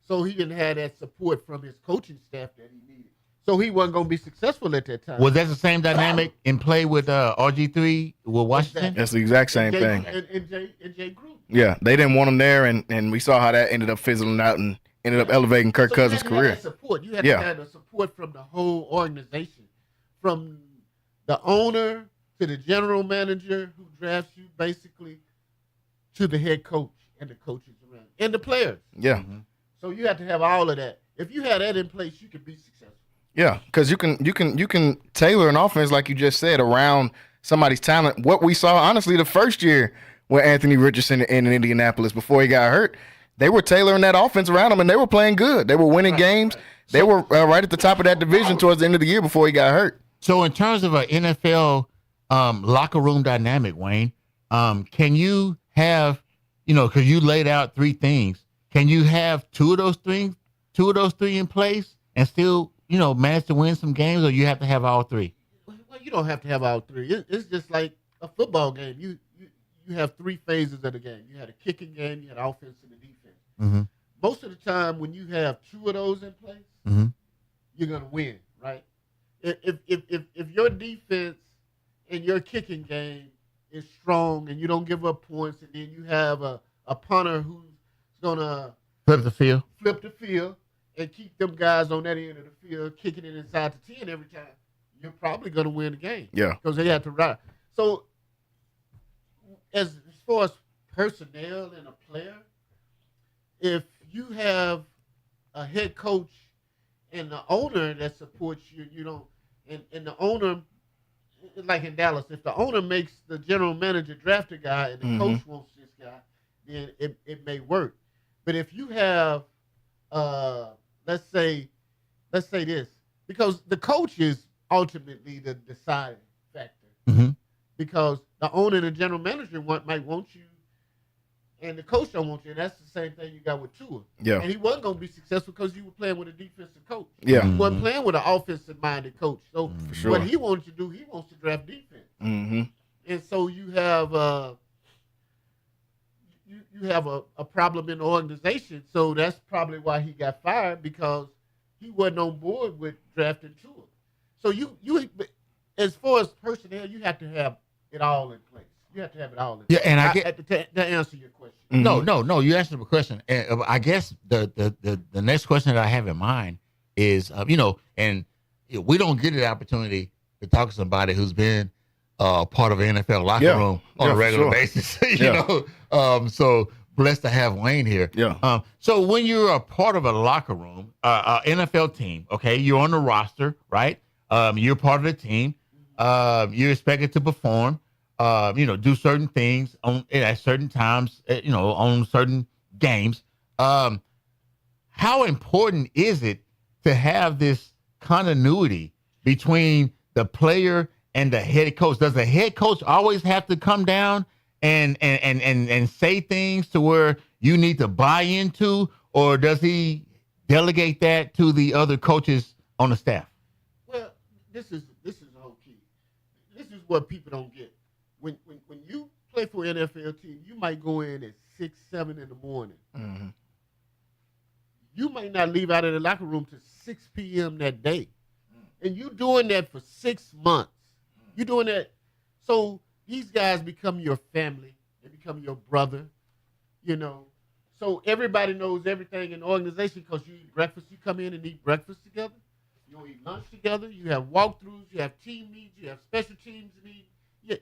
so he didn't have that support from his coaching staff that he needed. So he wasn't going to be successful at that time. Was that the same dynamic in play with RG3 with Washington? That's the exact same thing. And Jay Gruden. Yeah. They didn't want him there, and we saw how that ended up fizzling out and ended up elevating Kirk Cousins' you had to have career. that support. You had to have the support from the whole organization, from the owner to the general manager who drafts you, basically, to the head coach and the coaches around and the players. Yeah. So you have to have all of that. If you had that in place, you could be successful. Yeah, because you can tailor an offense, like you just said, around somebody's talent. What we saw, honestly, the first year with Anthony Richardson in Indianapolis before he got hurt, they were tailoring that offense around him, and they were playing good. They were winning games. They were right at the top of that division towards the end of the year before he got hurt. So in terms of an NFL locker room dynamic, Wayne, can you have, because you laid out three things, can you have two of those three in place and still, manage to win some games, or you have to have all three? Well, you don't have to have all three. It's just like a football game. You have three phases of the game. You had a kicking game, you had offense and a defense. Most of the time, when you have two of those in place, you're gonna win, right? If your defense and your kicking game is strong and you don't give up points, and then you have a punter who's gonna Flip the field. flip the field and keep them guys on that end of the field kicking it inside the 10 every time, you're probably gonna win the game. Yeah. Because they have to ride. So as far as personnel and a player, if you have a head coach and the owner that supports you, you don't, and the owner, like in Dallas, if the owner makes the general manager draft a guy and the coach wants this guy, then it may work. But if you have, let's say this, because the coach is ultimately the deciding factor, because the owner and the general manager might want you, and the coach don't want you. And that's the same thing you got with Tua. Yeah. And he wasn't going to be successful because you were playing with a defensive coach. Yeah. He wasn't playing with an offensive-minded coach. So For sure. what he wants to do, he wants to draft defense. And so you have you have a problem in the organization. So that's probably why he got fired, because he wasn't on board with drafting Tua. So you as far as personnel, you have to have it all in place. You have to have it all in place. Yeah, and I get to answer your question. No. You answered the question. And I guess the next question that I have in mind is, and we don't get the opportunity to talk to somebody who's been part of an NFL locker room on a regular basis. So blessed to have Wayne here. Yeah. So when you're a part of a locker room, NFL team, okay, you're on the roster, right? You're part of the team. You're expected to perform. Do certain things at certain times, on certain games. How important is it to have this continuity between the player and the head coach? Does the head coach always have to come down and say things to where you need to buy into, or does he delegate that to the other coaches on the staff? Well, this is the whole key. This is what people don't get. When you play for an NFL team, you might go in at 6, 7 in the morning. You might not leave out of the locker room till 6 p.m. that day. And you doing that for 6 months. You doing that. So these guys become your family. They become your brother, So everybody knows everything in the organization because you eat breakfast. You come in and eat breakfast together. You eat lunch together. You have walkthroughs. You have team meetings. You have special teams meetings. Yeah.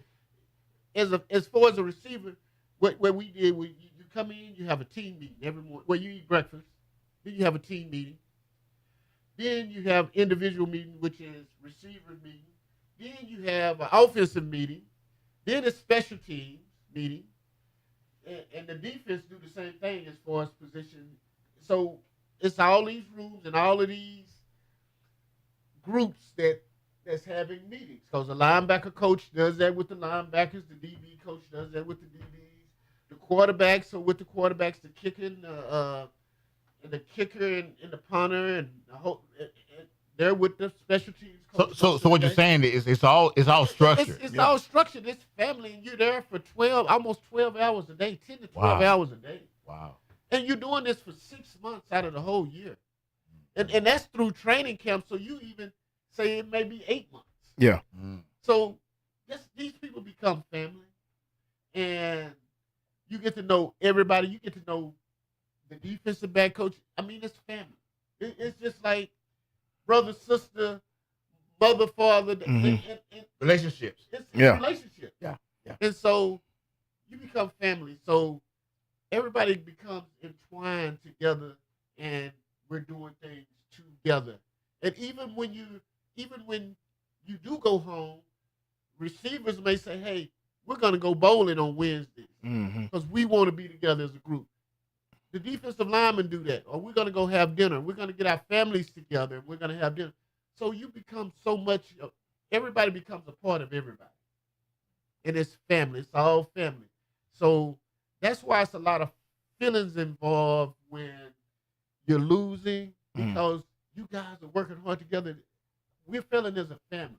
As far as a receiver, what we did, you come in, you have a team meeting every morning. Well, you eat breakfast, then you have a team meeting. Then you have individual meeting, which is receiver meeting. Then you have an offensive meeting. Then a special teams meeting. And the defense do the same thing as far as position. So it's all these rooms and all of these groups that's having meetings, because the linebacker coach does that with the linebackers, the DB coach does that with the DBs, the quarterbacks are with the quarterbacks, the kicker and the kicker and the punter, and the whole, and they're with the special teams coach. So what you're saying is it's all structured. It's all structured. It's family, and you're there for almost 12 hours a day, 10 to 12 hours a day. Wow. And you're doing this for 6 months out of the whole year, and that's through training camp. So you even say it may be 8 months. Yeah. So these people become family, and you get to know everybody. You get to know the defensive back coach. I mean, it's family. It's just like brother, sister, mother, father. And Relationships. It's a relationship. Yeah. And so you become family. So everybody becomes entwined together, and we're doing things together. And even when you do go home, receivers may say, hey, we're going to go bowling on Wednesdays because we want to be together as a group. The defensive linemen do that. Or we're going to go have dinner. We're going to get our families together, and we're going to have dinner. So you become so much, everybody becomes a part of everybody. And it's family. It's all family. So that's why it's a lot of feelings involved when you're losing, because you guys are working hard together. We're feeling as a family.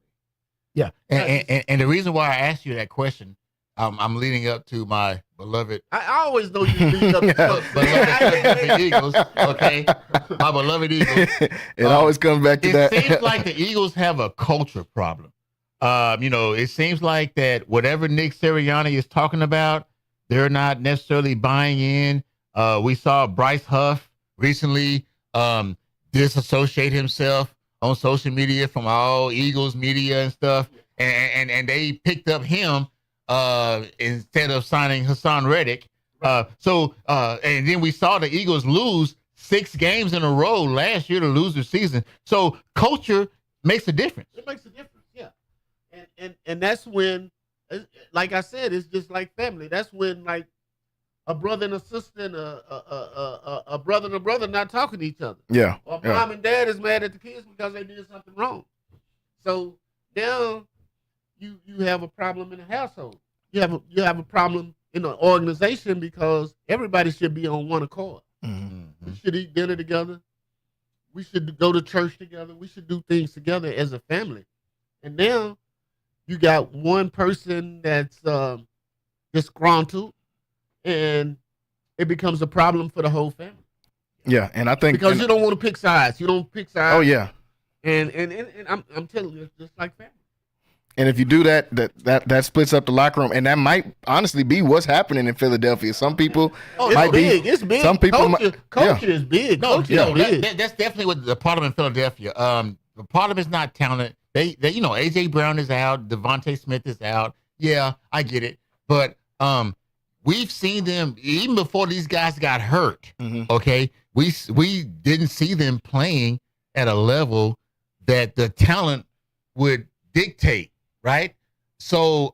Yeah, and the reason why I asked you that question, I'm leading up to my beloved. I always know you lead up to beloved Eagles. Okay, my beloved Eagles. It always comes back to that. It seems like the Eagles have a culture problem. It seems like that whatever Nick Sirianni is talking about, they're not necessarily buying in. We saw Bryce Huff recently disassociate himself on social media from all Eagles media and stuff, and they picked up him instead of signing Hassan Reddick. And then we saw the Eagles lose 6 games in a row last year to lose the season. So culture makes a difference. It makes a difference, yeah. And that's when, like I said, it's just like family. That's when, like, a brother and a sister and a brother and a brother not talking to each other. Yeah. Or mom and dad is mad at the kids because they did something wrong. So now you have a problem in the household. You have a problem in the organization because everybody should be on one accord. Mm-hmm. We should eat dinner together. We should go to church together. We should do things together as a family. And now you got one person that's disgruntled, and it becomes a problem for the whole family. Yeah, and I think because you don't want to pick sides. You don't pick sides. Oh yeah. And I'm telling you, it's just like family. And if you do that splits up the locker room, and that might honestly be what's happening in Philadelphia. Some people might big. be. It's big. Some people culture is big. Culture is big. That's definitely what the problem in Philadelphia. The problem is not talent. They AJ Brown is out. Devontae Smith is out. Yeah, I get it. But we've seen them even before these guys got hurt. Mm-hmm. Okay, we didn't see them playing at a level that the talent would dictate. Right, so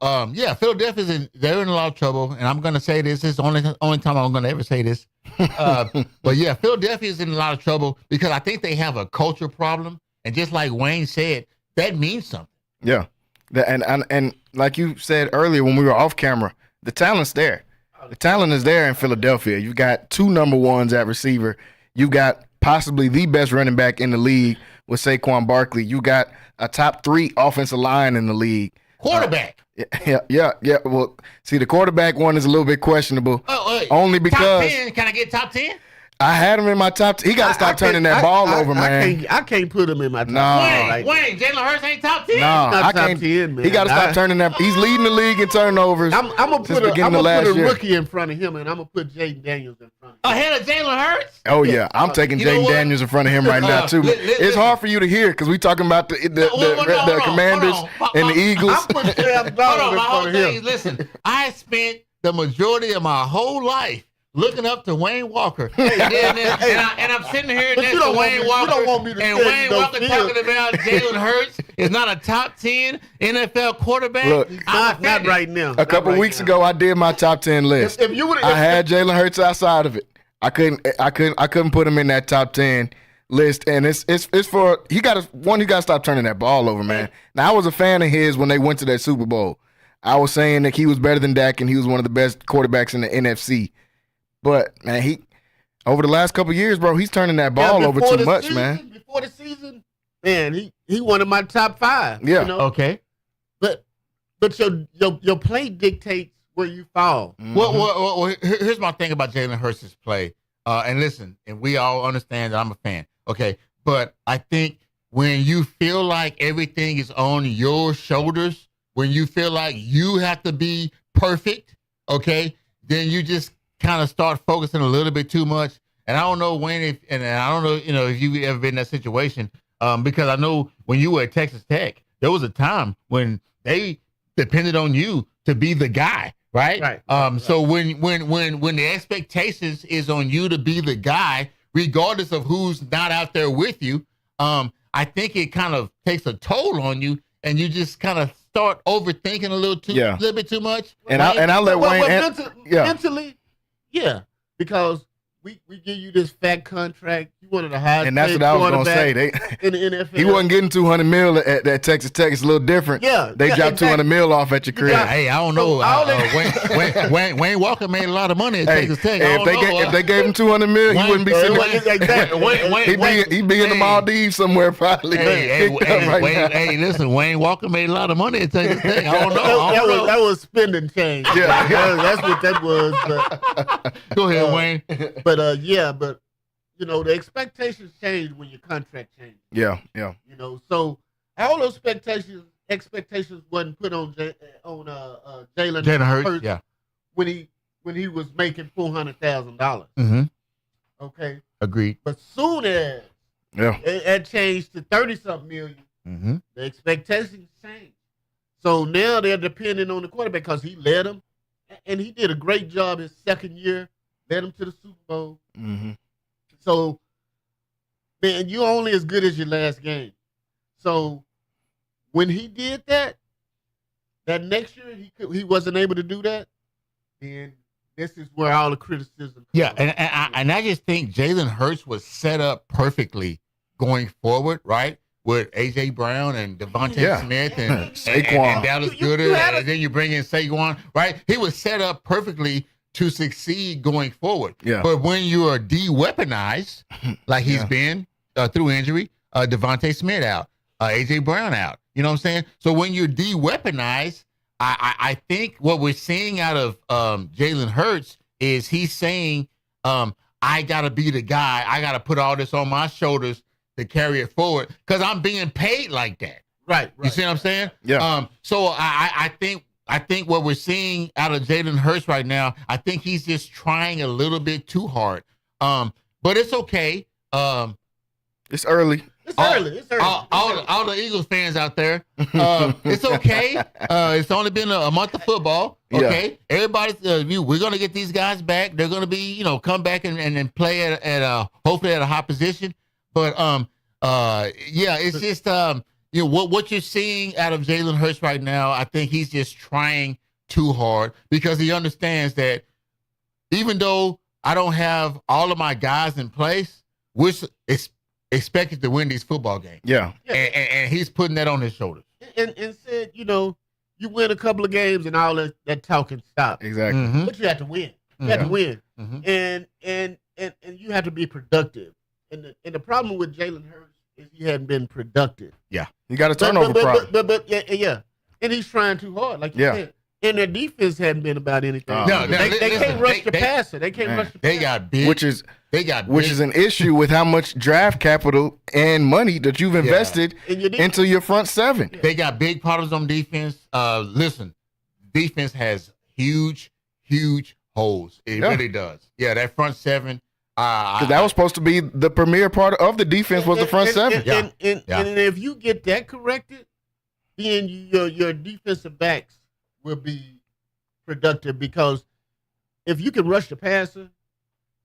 Philadelphia's they're in a lot of trouble, and I'm gonna say this. This is the only time I'm gonna ever say this. But yeah, Philadelphia's in a lot of trouble because I think they have a culture problem, and just like Wayne said, that means something. Yeah, and like you said earlier when we were off camera, the talent's there. The talent is there in Philadelphia. You got 2 number ones at receiver. You got possibly the best running back in the league with Saquon Barkley. You got a top 3 offensive line in the league. Quarterback. Yeah. Well, see, the quarterback one is a little bit questionable. Only because top 10. Can I get top 10? I had him in my top. He got to stop turning that ball over, man. I can't put him in my top 10. Wayne, Jalen Hurts ain't top 10. No, I can't. 10, man. He got to stop turning that. He's leading the league in turnovers. I'm gonna put a rookie in front of him, and I'm gonna put Jaden Daniels in front of him. Ahead of Jalen Hurts? Oh yeah, I'm taking Jaden Daniels in front of him right now too. It's hard for you to hear because we talking about the Commanders and the Eagles. I'm putting Sam Donald in front of him. Listen, I spent the majority of my whole life looking up to Wayne Walker, and I'm sitting here next to Wayne Walker, and Wayne Walker talking about Jalen Hurts is not a top 10 NFL quarterback. Look, not right now. A couple weeks ago, I did my top 10 list. I had Jalen Hurts outside of it. I couldn't put him in that top 10 list, and it's for he got to stop turning that ball over, man. Now I was a fan of his when they went to that Super Bowl. I was saying that he was better than Dak, and he was one of the best quarterbacks in the NFC. But, man, he over the last couple of years, bro, he's turning that ball over too much, man. Before the season, man, he one of my top 5. Yeah. You know? Okay. But your play dictates where you fall. Mm-hmm. Well, here's my thing about Jalen Hurts' play. And listen, and we all understand that I'm a fan. Okay. But I think when you feel like everything is on your shoulders, when you feel like you have to be perfect, okay, then you just kind of start focusing a little bit too much. And I don't know when, and I don't know, if you've ever been in that situation, because I know when you were at Texas Tech, there was a time when they depended on you to be the guy, right? Right. So when the expectations is on you to be the guy, regardless of who's not out there with you, I think it kind of takes a toll on you, and you just kind of start overthinking a little bit too much. And I'll let Wayne mentally. Yeah, because we give you this fat contract. You wanted a high, and that's what I was gonna say. In the NFL, he wasn't getting $200 million at Texas Tech. It's a little different. Yeah, they dropped $200 million off at your crib. Hey, I don't know. Wayne Walker made a lot of money at Texas Tech. If they gave him $200 million, he wouldn't be sitting. He'd be in the Maldives somewhere probably. Hey, listen, Wayne Walker made a lot of money at Texas Tech. I don't know. That was spending change. Yeah, that's what that was. But, go ahead, Wayne. But the expectations change when your contract changes. Yeah. So all those expectations wasn't put on Jalen Hurts. Yeah. When when he was making $400,000. Mm-hmm. Okay, Agreed. but soon as it changed to 30-something million, Mm-hmm. the expectations changed. So now they're depending on the quarterback because he led them, and he did a great job his second year, led them to the Super Bowl. Mm-hmm. So, man, you're only as good as your last game. So when he did that next year he wasn't able to do that, then this is where all the criticism comes. Yeah, and I just think Jalen Hurts was set up perfectly going forward, right? With A.J. Brown and Devontae Smith and Saquon. and Dallas Goedert, and then you bring in Saquon, right? He was set up perfectly to succeed going forward. Yeah. But when you are de-weaponized, like he's been through injury, Devontae Smith out, A.J. Brown out, you know what I'm saying? So when you're de-weaponized, I think what we're seeing out of Jalen Hurts is he's saying, I got to be the guy. I got to put all this on my shoulders to carry it forward because I'm being paid like that. Right. You see what I'm saying? Yeah. So I think what we're seeing out of Jalen Hurts right now, I think he's just trying a little bit too hard. But it's okay. It's early. It's early. All the Eagles fans out there, it's okay. It's only been a month of football. Okay, everybody's we're gonna get these guys back. They're gonna be come back and play at hopefully at a high position. But it's just what you're seeing out of Jalen Hurts right now. I think he's just trying too hard because he understands that even though I don't have all of my guys in place, we're expected to win these football games. Yeah. And he's putting that on his shoulders. And said, you win a couple of games and all that talking stop. Exactly. Mm-hmm. But you have to win. You have to win. Mm-hmm. And you have to be productive. And the problem with Jalen Hurts is he hadn't been productive. Yeah. You got a turnover problem. But yeah. And he's trying too hard, like you said. And their defense hadn't been about anything. They can't rush the passer. They can't rush the passer. They got big. Which is an issue with how much draft capital and money that you've invested into your front seven. They got big problems on defense. Listen, defense has huge holes. It really does. Yeah, that front seven. Because that was supposed to be the premier part of the defense was the front seven. And if you get that corrected, then your defensive backs will be productive because if you can rush the passer,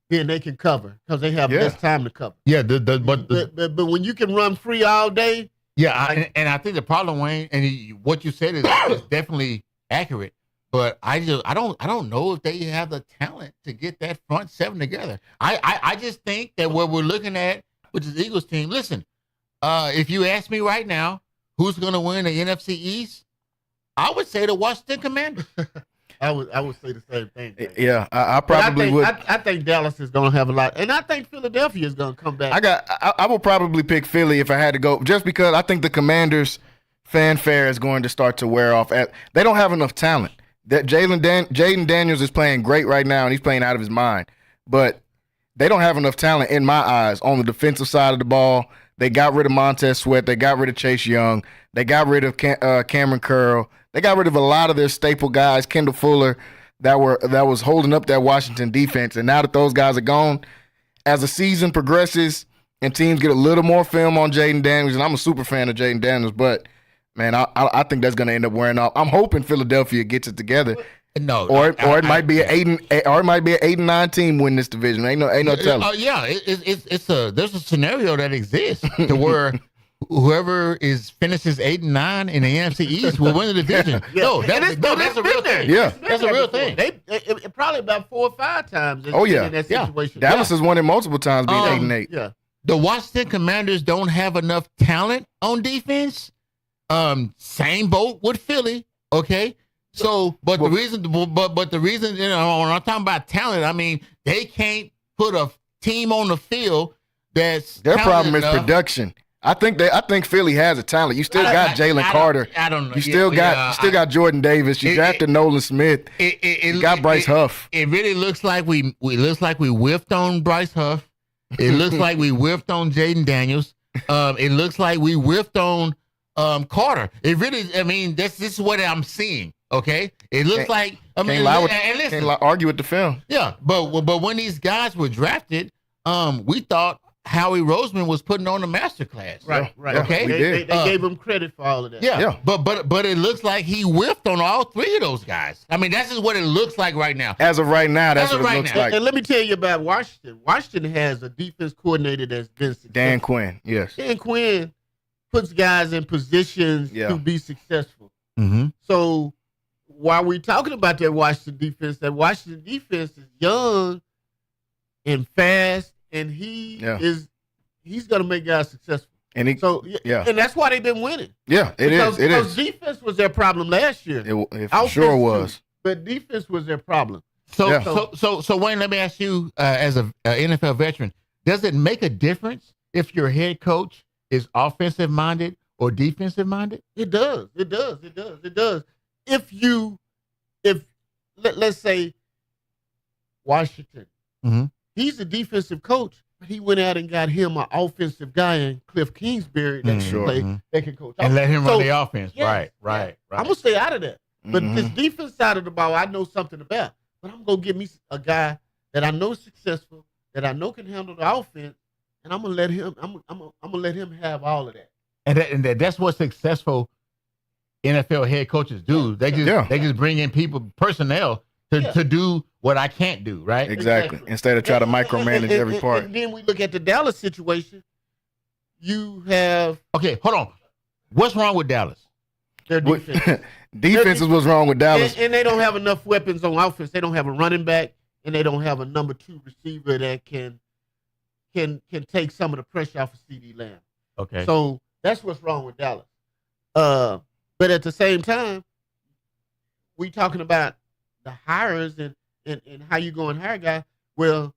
then they can cover because they have less time to cover. Yeah, but when you can run free all day. Yeah, and I think the problem, Wayne, and what you said is definitely accurate. But I don't know if they have the talent to get that front seven together. I just think that what we're looking at with the Eagles team. Listen, if you ask me right now, who's going to win the NFC East? I would say the Washington Commanders. I would say the same thing. Dave. Yeah, I probably would. I think Dallas is going to have a lot, and I think Philadelphia is going to come back. I would probably pick Philly if I had to go, just because I think the Commanders' fanfare is going to start to wear off. They don't have enough talent. That Jaden Daniels is playing great right now, and he's playing out of his mind. But they don't have enough talent in my eyes on the defensive side of the ball. They got rid of Montez Sweat. They got rid of Chase Young. They got rid of Cameron Curl. They got rid of a lot of their staple guys, Kendall Fuller, that was holding up that Washington defense. And now that those guys are gone, as the season progresses and teams get a little more film on Jaden Daniels, and I'm a super fan of Jaden Daniels, but man, I think that's going to end up wearing off. I'm hoping Philadelphia gets it together. No, or it might be an 8-9 team win this division. Ain't no telling. There's a scenario that exists to where whoever finishes 8-9 in the NFC East will win the division. No, that's a real thing. Yeah, that's a real thing. They probably about 4 or 5 times. Oh yeah, in that situation. Dallas has won it multiple times, being 8-8. Yeah, the Washington Commanders don't have enough talent on defense. Same boat with Philly. Okay. So, but the reason, when I'm talking about talent, I mean, they can't put a team on the field that's their problem is production. I think Philly has a talent. You still got Jalen Carter. I don't know. You still got Jordan Davis. You drafted Nolan Smith. You got Bryce Huff. It really looks like we whiffed on Bryce Huff. It looks like we whiffed on Jaden Daniels. It looks like we whiffed on Carter. It really, I mean, this is what I'm seeing. Okay, It looks like I mean, can't argue with the film. Yeah, but when these guys were drafted, we thought Howie Roseman was putting on a masterclass. Right. Okay, They gave him credit for all of that. Yeah. But it looks like he whiffed on all three of those guys. I mean, that's just what it looks like right now. As of right now, that's what it looks like. And let me tell you about Washington. Washington has a defense coordinator that's been successful. Dan Quinn, yes. Dan Quinn puts guys in positions to be successful. Mm-hmm. So while we're talking about that Washington defense is young and fast, and he's going to make guys successful. And and that's why they've been winning. Yeah, it is. Because defense was their problem last year. It sure was. But defense was their problem. So Wayne, let me ask you, as a NFL veteran, does it make a difference if your head coach is offensive minded or defensive minded? It does. Let's say Washington, he's a defensive coach, but he went out and got him an offensive guy in Cliff Kingsbury that can coach and let him run the offense. Yes, Right. I'm gonna stay out of that. But this defense side of the ball, I know something about. But I'm gonna get me a guy that I know is successful, that I know can handle the offense, and I'm gonna let him. I'm gonna let him have all of that. And that's what successful NFL head coaches do. They just bring in personnel to do what I can't do, right? Exactly. Instead of try to micromanage every part. And then we look at the Dallas situation. You have hold on. What's wrong with Dallas? Their defense. Defense is what's wrong with Dallas. And they don't have enough weapons on offense. They don't have a running back, and they don't have a number 2 receiver that can take some of the pressure off of CeeDee Lamb. Okay. So that's what's wrong with Dallas. But at the same time, we talking about the hires and how you go and hire a guy. Well,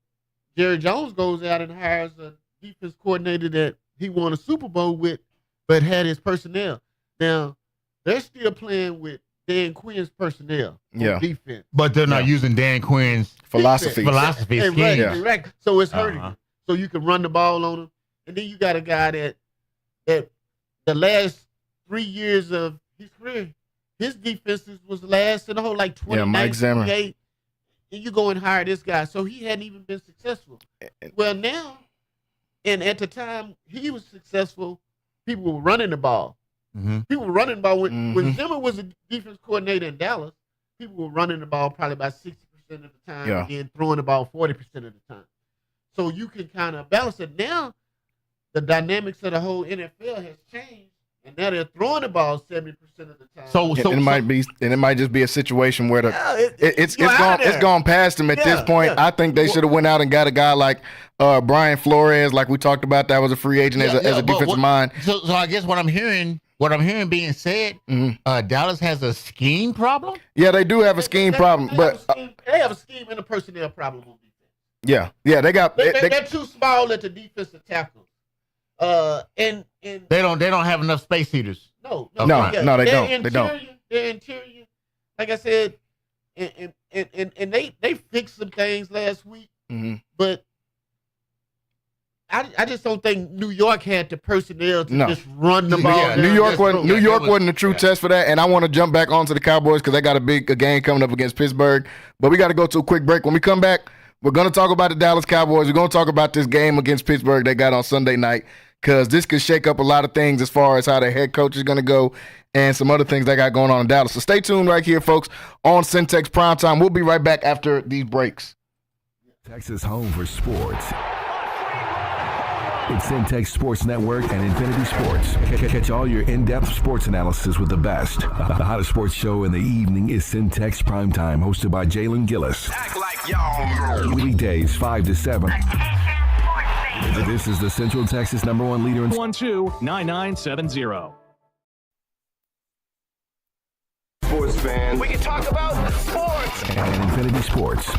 Jerry Jones goes out and hires a defense coordinator that he won a Super Bowl with, but had his personnel. Now, they're still playing with Dan Quinn's personnel on defense. But they're not using Dan Quinn's philosophy. Right. So it's hurting him. So you can run the ball on him. And then you got a guy that the last 3 years of his career, his defenses was last in the whole, like 29, 28. And you go and hire this guy. So he hadn't even been successful. Well, now, and at the time he was successful, people were running the ball. People were running the ball. When Zimmer was a defense coordinator in Dallas, people were running the ball probably about 60% of the time and then throwing the ball 40% of the time. So you can kind of balance it. Now, the dynamics of the whole NFL has changed, and now they're throwing the ball 70% of the time. So it might just be a situation where it's gone past them at this point. I think they should have went out and got a guy like Brian Flores, like we talked about. That was a free agent as a defensive mind. So I guess what I'm hearing being said, Dallas has a scheme problem. Yeah, they do have a scheme problem, but they have a scheme and a personnel problem on defense. Yeah, they got. They're too small at the defensive tackle. And they don't have enough space heaters. No, they don't. They don't. Their interior, like I said, and they fixed some things last week, but I just don't think New York had the personnel to just run the ball. Yeah, New York wasn't a true test for that. And I want to jump back onto the Cowboys because they got a game coming up against Pittsburgh. But we got to go to a quick break. When we come back, we're going to talk about the Dallas Cowboys. We're going to talk about this game against Pittsburgh they got on Sunday night because this could shake up a lot of things as far as how the head coach is going to go and some other things they got going on in Dallas. So stay tuned right here, folks, on Centex Primetime. We'll be right back after these breaks. Texas home for sports. It's Centex Sports Network and Infinity Sports. Catch all your in-depth sports analysis with the best. The hottest sports show in the evening is Centex Primetime, hosted by Jalen Gillis. Act like y'all. Weekdays 5 to 7. This is the Central Texas #1 leader in 12-9970. Sports fans. We can talk about sports. And Infinity Sports.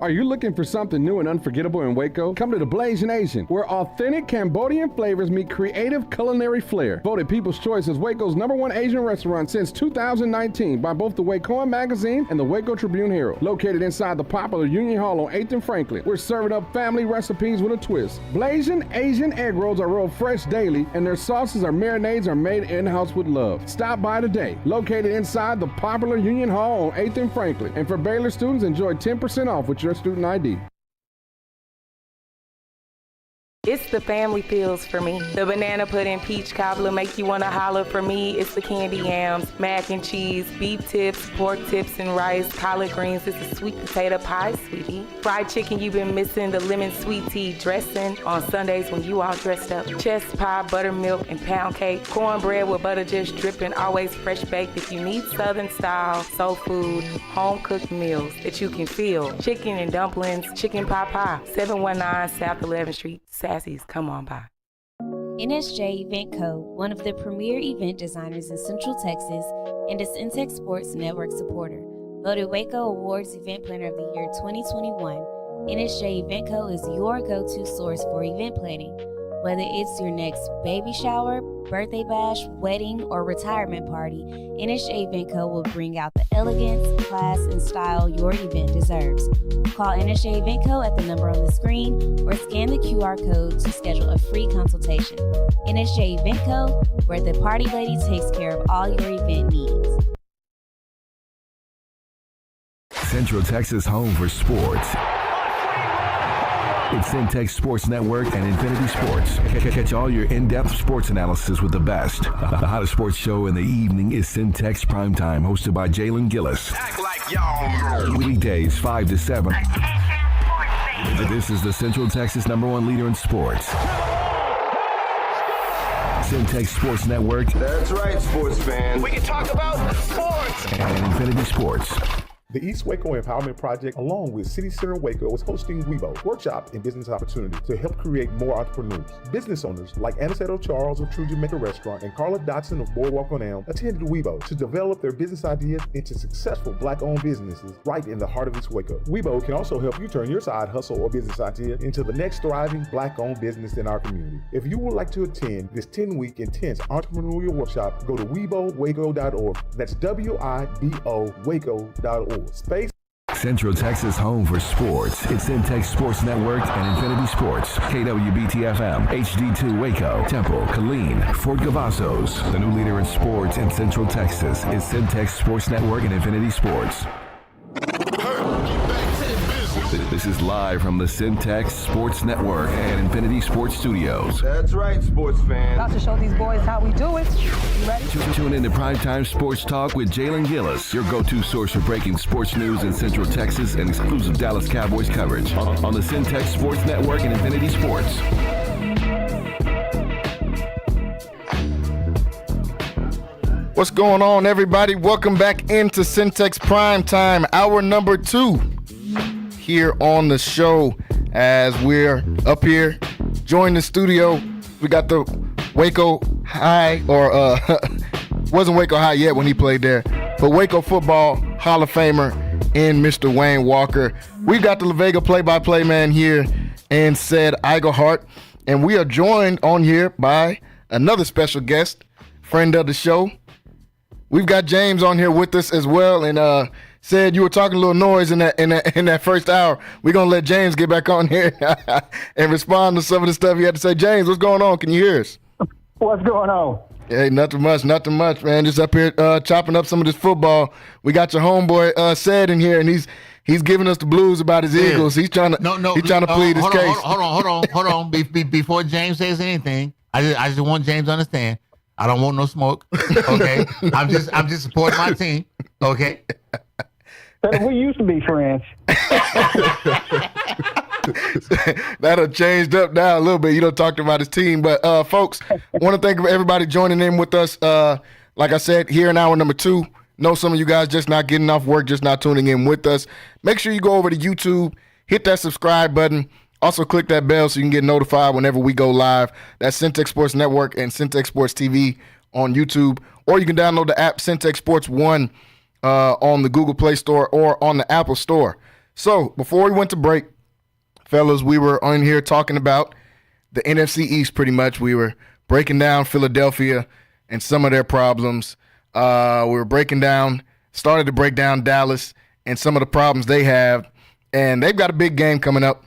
Are you looking for something new and unforgettable in Waco? Come to the Blazing Asian, where authentic Cambodian flavors meet creative culinary flair. Voted People's Choice as Waco's #1 Asian restaurant since 2019 by both the Wacoan Magazine and the Waco Tribune Herald. Located inside the popular Union Hall on 8th and Franklin, we're serving up family recipes with a twist. Blazing Asian egg rolls are rolled fresh daily, and their sauces or marinades are made in-house with love. Stop by today. Located inside the popular Union Hall on 8th and Franklin. And for Baylor students, enjoy 10% off with your student ID. It's the family feels for me. The banana pudding peach cobbler make you want to holler for me. It's the candy yams, mac and cheese, beef tips, pork tips and rice, collard greens. It's the sweet potato pie, sweetie. Fried chicken you've been missing, the lemon sweet tea dressing on Sundays when you all dressed up. Chest pie, buttermilk, and pound cake. Cornbread with butter just dripping, always fresh baked. If you need Southern style, soul food, home cooked meals that you can feel. Chicken and dumplings, chicken pot pie, 719 South 11th Street. Sassy's, come on by. NSJ Event Co., one of the premier event designers in Central Texas and a Centex Sports Network supporter. Voted Waco Awards Event Planner of the Year 2021, NSJ Event Co. is your go-to source for event planning. Whether it's your next baby shower, birthday bash, wedding, or retirement party, NSJ Event Co. will bring out the elegance, class, and style your event deserves. Call NSJ Event Co. at the number on the screen or scan the QR code to schedule a free consultation. NSJ Event Co., where the party lady takes care of all your event needs. Central Texas home for sports. It's Centex Sports Network and Infinity Sports. Catch all your in-depth sports analysis with the best. The hottest sports show in the evening is Centex Primetime, hosted by Jalen Gillis. Act like y'all. Weekdays 5 to 7. This is the Central Texas #1 leader in sports. Centex Sports Network. That's right, sports fans. We can talk about sports. And Infinity Sports. The East Waco Empowerment Project, along with City Center Waco, is hosting WeBo, Workshop and Business Opportunity, to help create more entrepreneurs. Business owners like Aniceto Charles of True Jamaica Restaurant and Carla Dotson of Boardwalk on Elm attended WeBo to develop their business ideas into successful Black-owned businesses right in the heart of East Waco. WeBo can also help you turn your side hustle or business idea into the next thriving Black-owned business in our community. If you would like to attend this 10-week intense entrepreneurial workshop, go to WeBoWaco.org. That's WIBO Waco.org. Space. Central Texas home for sports. It's Centex Sports Network and Infinity Sports. KWBT-FM, HD2 Waco, Temple, Killeen, Fort Cavazos. The new leader in sports in Central Texas is Centex Sports Network and Infinity Sports. This is live from the Centex Sports Network and Infinity Sports Studios. That's right, sports fans. About to show these boys how we do it. You ready? Tune in to Primetime Sports Talk with Jalen Gillis, your go-to source for breaking sports news in Central Texas and exclusive Dallas Cowboys coverage on the Centex Sports Network and Infinity Sports. What's going on, everybody? Welcome back into Centex Primetime, hour number 2 here on the show. As we're up here, join the studio. We got the Waco High, or wasn't Waco High yet when he played there, but Waco football Hall of Famer in Mr. Wayne Walker. We got the La Vega play-by-play man here and said Igerhart, and we are joined on here by another special guest, friend of the show. We've got James on here with us as well, and said you were talking a little noise in that first hour. We're gonna let James get back on here and respond to some of the stuff you had to say. James, what's going on? Can you hear us? What's going on? Hey, nothing much, man. Just up here chopping up some of this football. We got your homeboy said in here, and he's giving us the blues about his Eagles. He's trying to plead his case. Hold on. Before James says anything, I just want James to understand. I don't want no smoke. Okay, I'm just supporting my team. Okay. We used to be friends. That'll changed up now a little bit. You don't talk about his team, but folks, I want to thank everybody joining in with us. Like I said, here in hour number 2. Know some of you guys just not getting off work, just not tuning in with us. Make sure you go over to YouTube, hit that subscribe button. Also, click that bell so you can get notified whenever we go live. That's Centex Sports Network and Centex Sports TV on YouTube. Or you can download the app Centex Sports 1 on the Google Play Store or on the Apple Store. So before we went to break, fellas, we were on here talking about the NFC East pretty much. We were breaking down Philadelphia and some of their problems. We were started to break down Dallas and some of the problems they have. And they've got a big game coming up.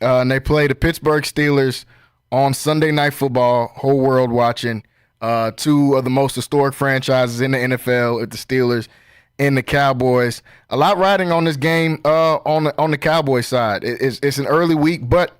And they play the Pittsburgh Steelers on Sunday Night Football, whole world watching. Two of the most historic franchises in the NFL, with the Steelers and the Cowboys. A lot riding on this game on the Cowboys side. It's an early week, but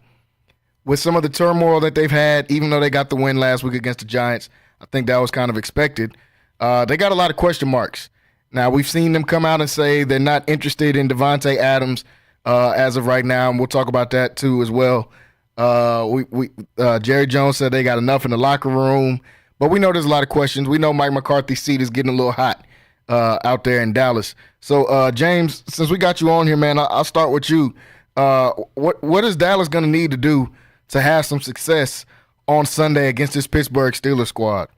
with some of the turmoil that they've had, even though they got the win last week against the Giants, I think that was kind of expected. They got a lot of question marks. Now, we've seen them come out and say they're not interested in Devontae Adams as of right now, and we'll talk about that too as well. Jerry Jones said they got enough in the locker room, but we know there's a lot of questions. We know Mike McCarthy's seat is getting a little hot out there in Dallas. So, James, since we got you on here, man, I'll start with you. What is Dallas going to need to do to have some success on Sunday against this Pittsburgh Steelers squad?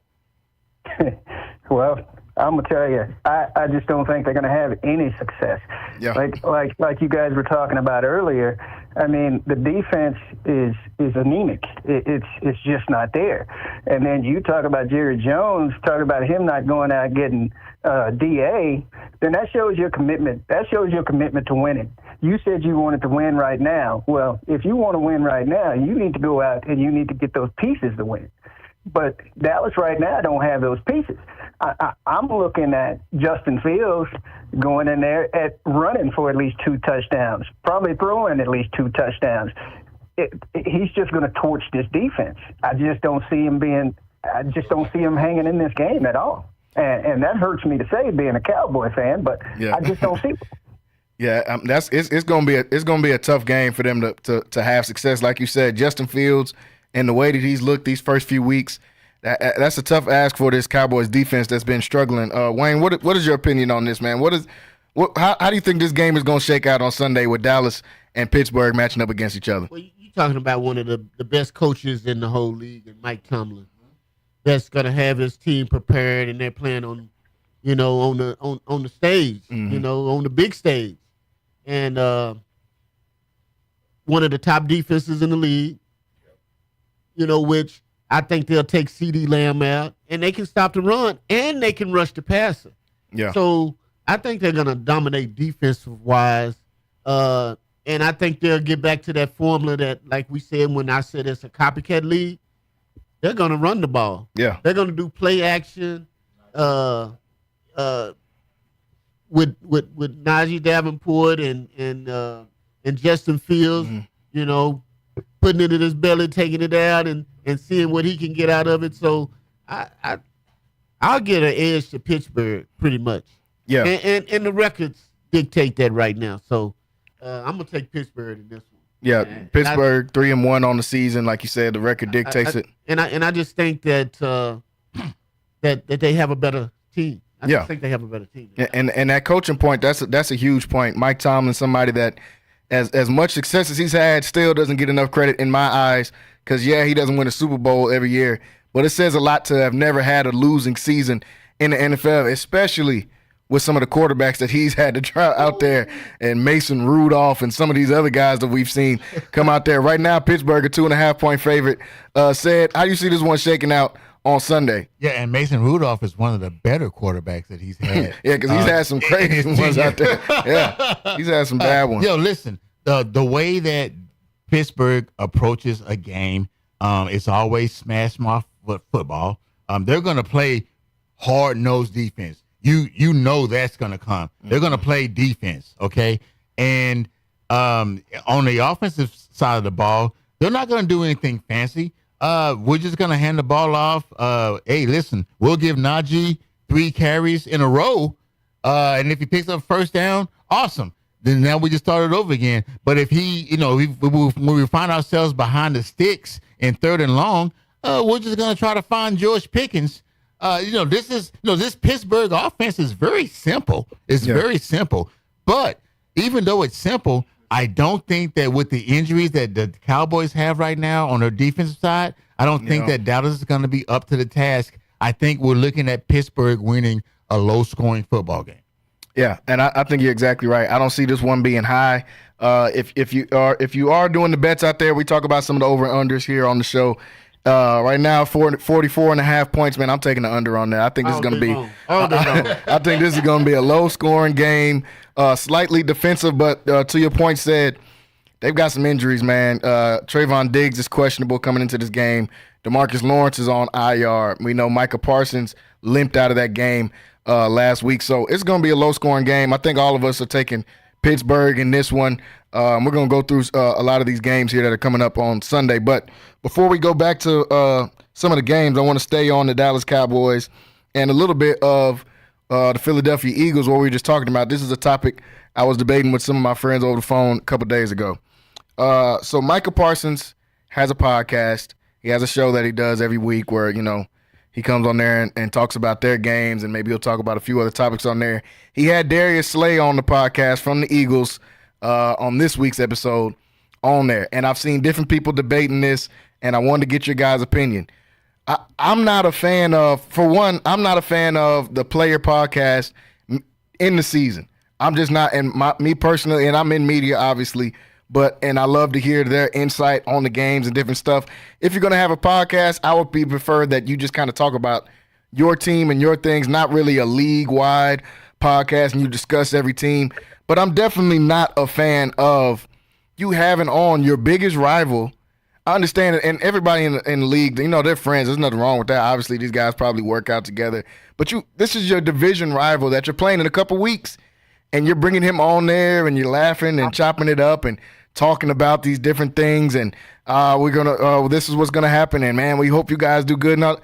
Well, I'm gonna tell you, I just don't think they're gonna have any success. Yeah. Like you guys were talking about earlier. I mean, the defense is anemic. It's just not there. And then you talk about Jerry Jones, talk about him not going out getting DA. Then that shows your commitment. That shows your commitment to winning. You said you wanted to win right now. Well, if you want to win right now, you need to go out and you need to get those pieces to win. But Dallas right now don't have those pieces. I'm looking at Justin Fields going in there at running for at least 2 touchdowns, probably throwing at least 2 touchdowns. He's just going to torch this defense. I just don't see him hanging in this game at all. And that hurts me to say, being a Cowboy fan, but yeah. I just don't see it. Yeah, it's gonna be a tough game for them to have success. Like you said, Justin Fields and the way that he's looked these first few weeks, that's a tough ask for this Cowboys defense that's been struggling. Wayne, what is your opinion on this, man? How do you think this game is gonna shake out on Sunday with Dallas and Pittsburgh matching up against each other? Well, you're talking about one of the best coaches in the whole league, and Mike Tomlin, that's gonna have his team prepared, and they're playing on the stage, Mm-hmm. on the big stage. And one of the top defenses in the league, which I think they'll take CeeDee Lamb out, and they can stop the run, and they can rush the passer. Yeah. So I think they're going to dominate defensive-wise, and I think they'll get back to that formula that, like we said when I said it's a copycat league, they're going to run the ball. Yeah. They're going to do play action, with Najee Davenport and Justin Fields, Mm-hmm. Putting it in his belly, taking it out, and seeing what he can get out of it. So I'll get an edge to Pittsburgh pretty much. Yeah. And the records dictate that right now. So I'm gonna take Pittsburgh in this one. Yeah, Pittsburgh 3-1 on the season, like you said. The record dictates it. And I just think that that they have a better team. I just think they have a better team. And that coaching point, that's a huge point. Mike Tomlin, somebody that as much success as he's had, still doesn't get enough credit in my eyes, because he doesn't win a Super Bowl every year, but it says a lot to have never had a losing season in the NFL, especially with some of the quarterbacks that he's had to try out there, and Mason Rudolph and some of these other guys that we've seen come out there. Right now, Pittsburgh, a 2.5-point favorite. Said, how do you see this one shaking out on Sunday? Yeah, and Mason Rudolph is one of the better quarterbacks that he's had. Yeah, because he's had some crazy ones out there. Yeah, he's had some bad ones. Listen, the way that Pittsburgh approaches a game, it's always smash mouth football. They're going to play hard-nosed defense. You know that's going to come. They're going to play defense, okay? And on the offensive side of the ball, they're not going to do anything fancy. We're just going to hand the ball off. Hey, listen, we'll give Najee 3 carries in a row, and if he picks up first down, awesome. Then now we just start it over again. But if when we find ourselves behind the sticks in 3rd and long, we're just going to try to find George Pickens. This Pittsburgh offense is very simple. It's very simple. But even though it's simple, I don't think that with the injuries that the Cowboys have right now on their defensive side, I don't think that Dallas is going to be up to the task. I think we're looking at Pittsburgh winning a low-scoring football game. Yeah, and I think you're exactly right. I don't see this one being high. If you are doing the bets out there, we talk about some of the over and unders here on the show. Right now, 44.5 points, man. I'm taking the under on that. I think this is going to be. I think this is going to be a low scoring game, slightly defensive, but to your point, said they've got some injuries, man. Trayvon Diggs is questionable coming into this game. DeMarcus Lawrence is on IR. We know Micah Parsons limped out of that game last week, so it's going to be a low scoring game. I think all of us are taking Pittsburgh in this one. We're going to go through a lot of these games here that are coming up on Sunday. But before we go back to some of the games, I want to stay on the Dallas Cowboys and a little bit of the Philadelphia Eagles, what we were just talking about. This is a topic I was debating with some of my friends over the phone a couple days ago. So Micah Parsons has a podcast. He has a show that he does every week where, he comes on there and talks about their games, and maybe he'll talk about a few other topics on there. He had Darius Slay on the podcast from the Eagles on this week's episode on there. And I've seen different people debating this, and I wanted to get your guys' opinion. I'm not a fan of, for one, I'm not a fan of the player podcast in the season. I'm just not, and me personally, and I'm in media, obviously, and I love to hear their insight on the games and different stuff. If you're going to have a podcast, I would prefer that you just kind of talk about your team and your things, not really a league-wide podcast and you discuss every team. But I'm definitely not a fan of you having on your biggest rival. I understand it, and everybody in the league, they're friends. There's nothing wrong with that. Obviously, these guys probably work out together. But this is your division rival that you're playing in a couple weeks, and you're bringing him on there, and you're laughing and chopping it up and talking about these different things, and this is what's gonna happen, and man, we hope you guys do good. Now,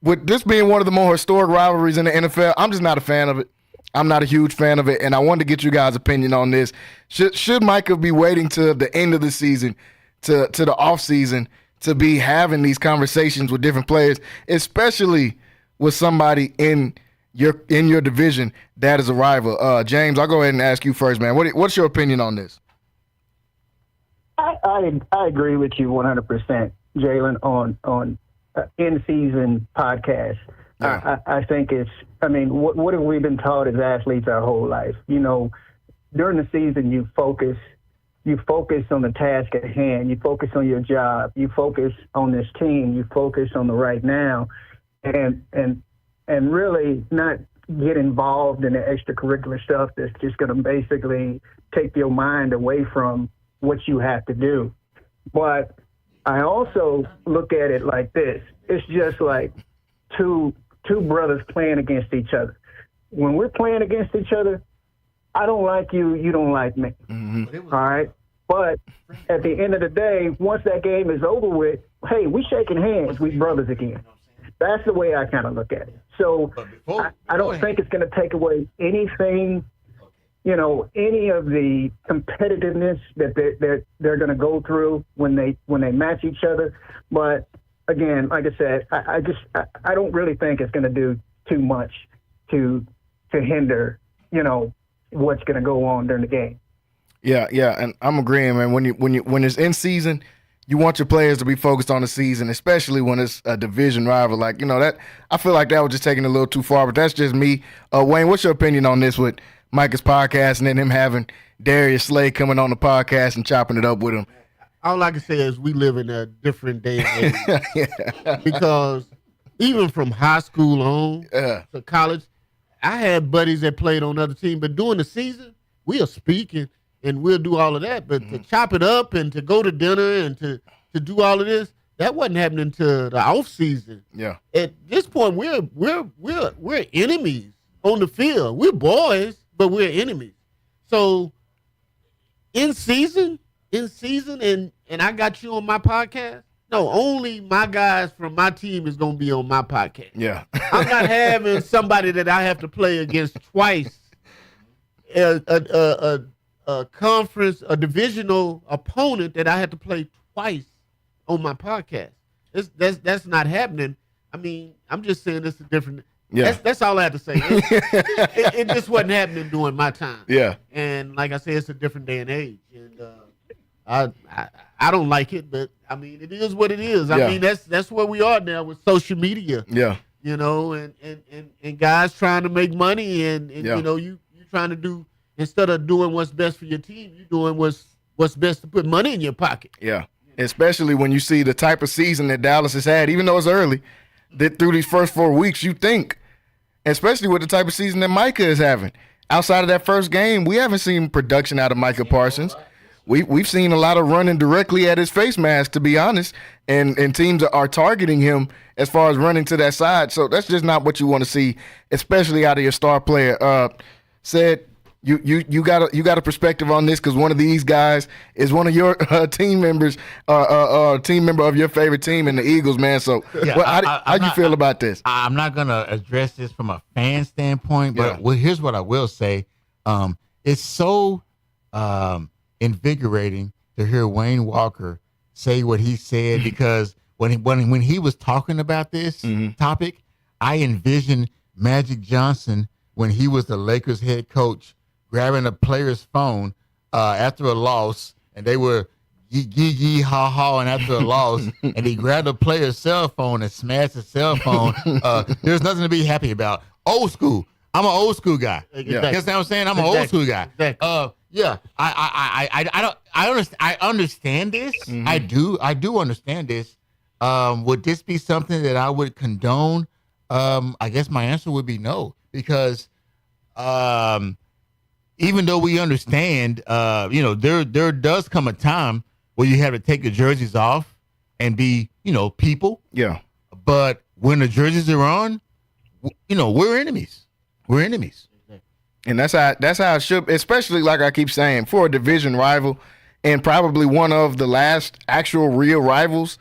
with this being one of the more historic rivalries in the NFL, I'm just not a fan of it. I'm not a huge fan of it, and I wanted to get you guys' opinion on this. Should Micah be waiting to the end of the season, to the off season, to be having these conversations with different players, especially with somebody in your division that is a rival? James, I'll go ahead and ask you first, man. What's your opinion on this? I agree with you 100%, Jalen, on in-season podcast. Yeah. I think what have we been taught as athletes our whole life? During the season, you focus on the task at hand. You focus on your job. You focus on this team. You focus on the right now, and really not get involved in the extracurricular stuff that's just going to basically take your mind away from what you have to do. But I also look at it like this. It's just like two brothers playing against each other. When we're playing against each other, I don't like you, you don't like me. Mm-hmm. All right? But at the end of the day, once that game is over with, hey, we shaking hands, we brothers again. That's the way I kind of look at it. So I don't think it's going to take away anything, any of the competitiveness that they're going to go through when they match each other. But again, like I said, I don't really think it's going to do too much to hinder, what's going to go on during the game. Yeah, and I'm agreeing, man. When it's in season, you want your players to be focused on the season, especially when it's a division rival. That I feel like that was just taking it a little too far, but that's just me. Wayne, what's your opinion on this with Micah's podcast and then him having Darius Slay coming on the podcast and chopping it up with him? All I can say is we live in a different day and age. Yeah. Because even from high school on to college, I had buddies that played on other teams, but during the season, we are speaking and we'll do all of that. But to chop it up and to go to dinner and to do all of this, that wasn't happening until the off season. Yeah. At this point, we're enemies on the field. We're boys, but we're enemies. So in season, and I got you on my podcast. No, only my guys from my team is going to be on my podcast. Yeah. I'm not having somebody that I have to play against twice. A conference, a divisional opponent that I had to play twice on my podcast. That's not happening. I mean, I'm just saying it's a different. Yeah. That's all I have to say. It just wasn't happening during my time. Yeah. And like I said, it's a different day and age, and I don't like it, but I mean, it is what it is. I mean, that's where we are now with social media. Yeah. And guys trying to make money, and you trying to do, instead of doing what's best for your team, you're doing what's best to put money in your pocket. Yeah, especially when you see the type of season that Dallas has had, even though it's early, that through these first 4 weeks, you think, especially with the type of season that Micah is having. Outside of that first game, we haven't seen production out of Micah Parsons. We've seen a lot of running directly at his face mask, to be honest, and teams are targeting him as far as running to that side. So that's just not what you want to see, especially out of your star player. Said you got a perspective on this because one of these guys is one of your team members, team member of your favorite team in the Eagles, man. So how do you feel about this? I'm not gonna address this from a fan standpoint, but here's what I will say: it's so invigorating to hear Wayne Walker say what he said, because when he was talking about this topic, I envisioned Magic Johnson when he was the Lakers head coach grabbing a player's phone after a loss, and they were yee ha ha, and after a loss, and he grabbed a player's cell phone and smashed his cell phone. There's nothing to be happy about. Old school. I'm an old school guy. Exactly. You know what I'm saying? I'm an old school guy. Exactly. Yeah, I understand this. I do understand this. Would this be something that I would condone? I guess my answer would be no, because even though we understand, there does come a time where you have to take the jerseys off and be, people. Yeah. But when the jerseys are on, we're enemies. We're enemies. And that's how it should, especially like I keep saying, for a division rival and probably one of the last actual real rivalries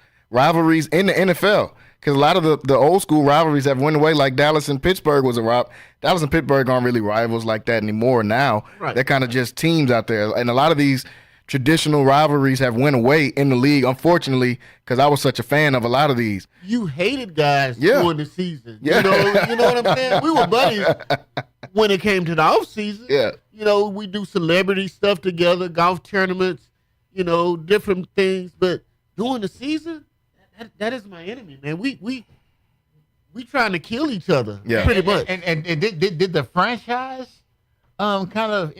in the NFL. Because a lot of the old school rivalries have went away, like Dallas and Pittsburgh was a rival. Dallas and Pittsburgh aren't really rivals like that anymore now. Right. They're kind of just teams out there. And a lot of these traditional rivalries have went away in the league, unfortunately, because I was such a fan of a lot of these. You hated guys during the season. Yeah. You know what I'm saying? We were buddies when it came to the off season. Yeah. We do celebrity stuff together, golf tournaments, different things. But during the season, that is my enemy, man. We trying to kill each other, pretty much. And did the franchise kind of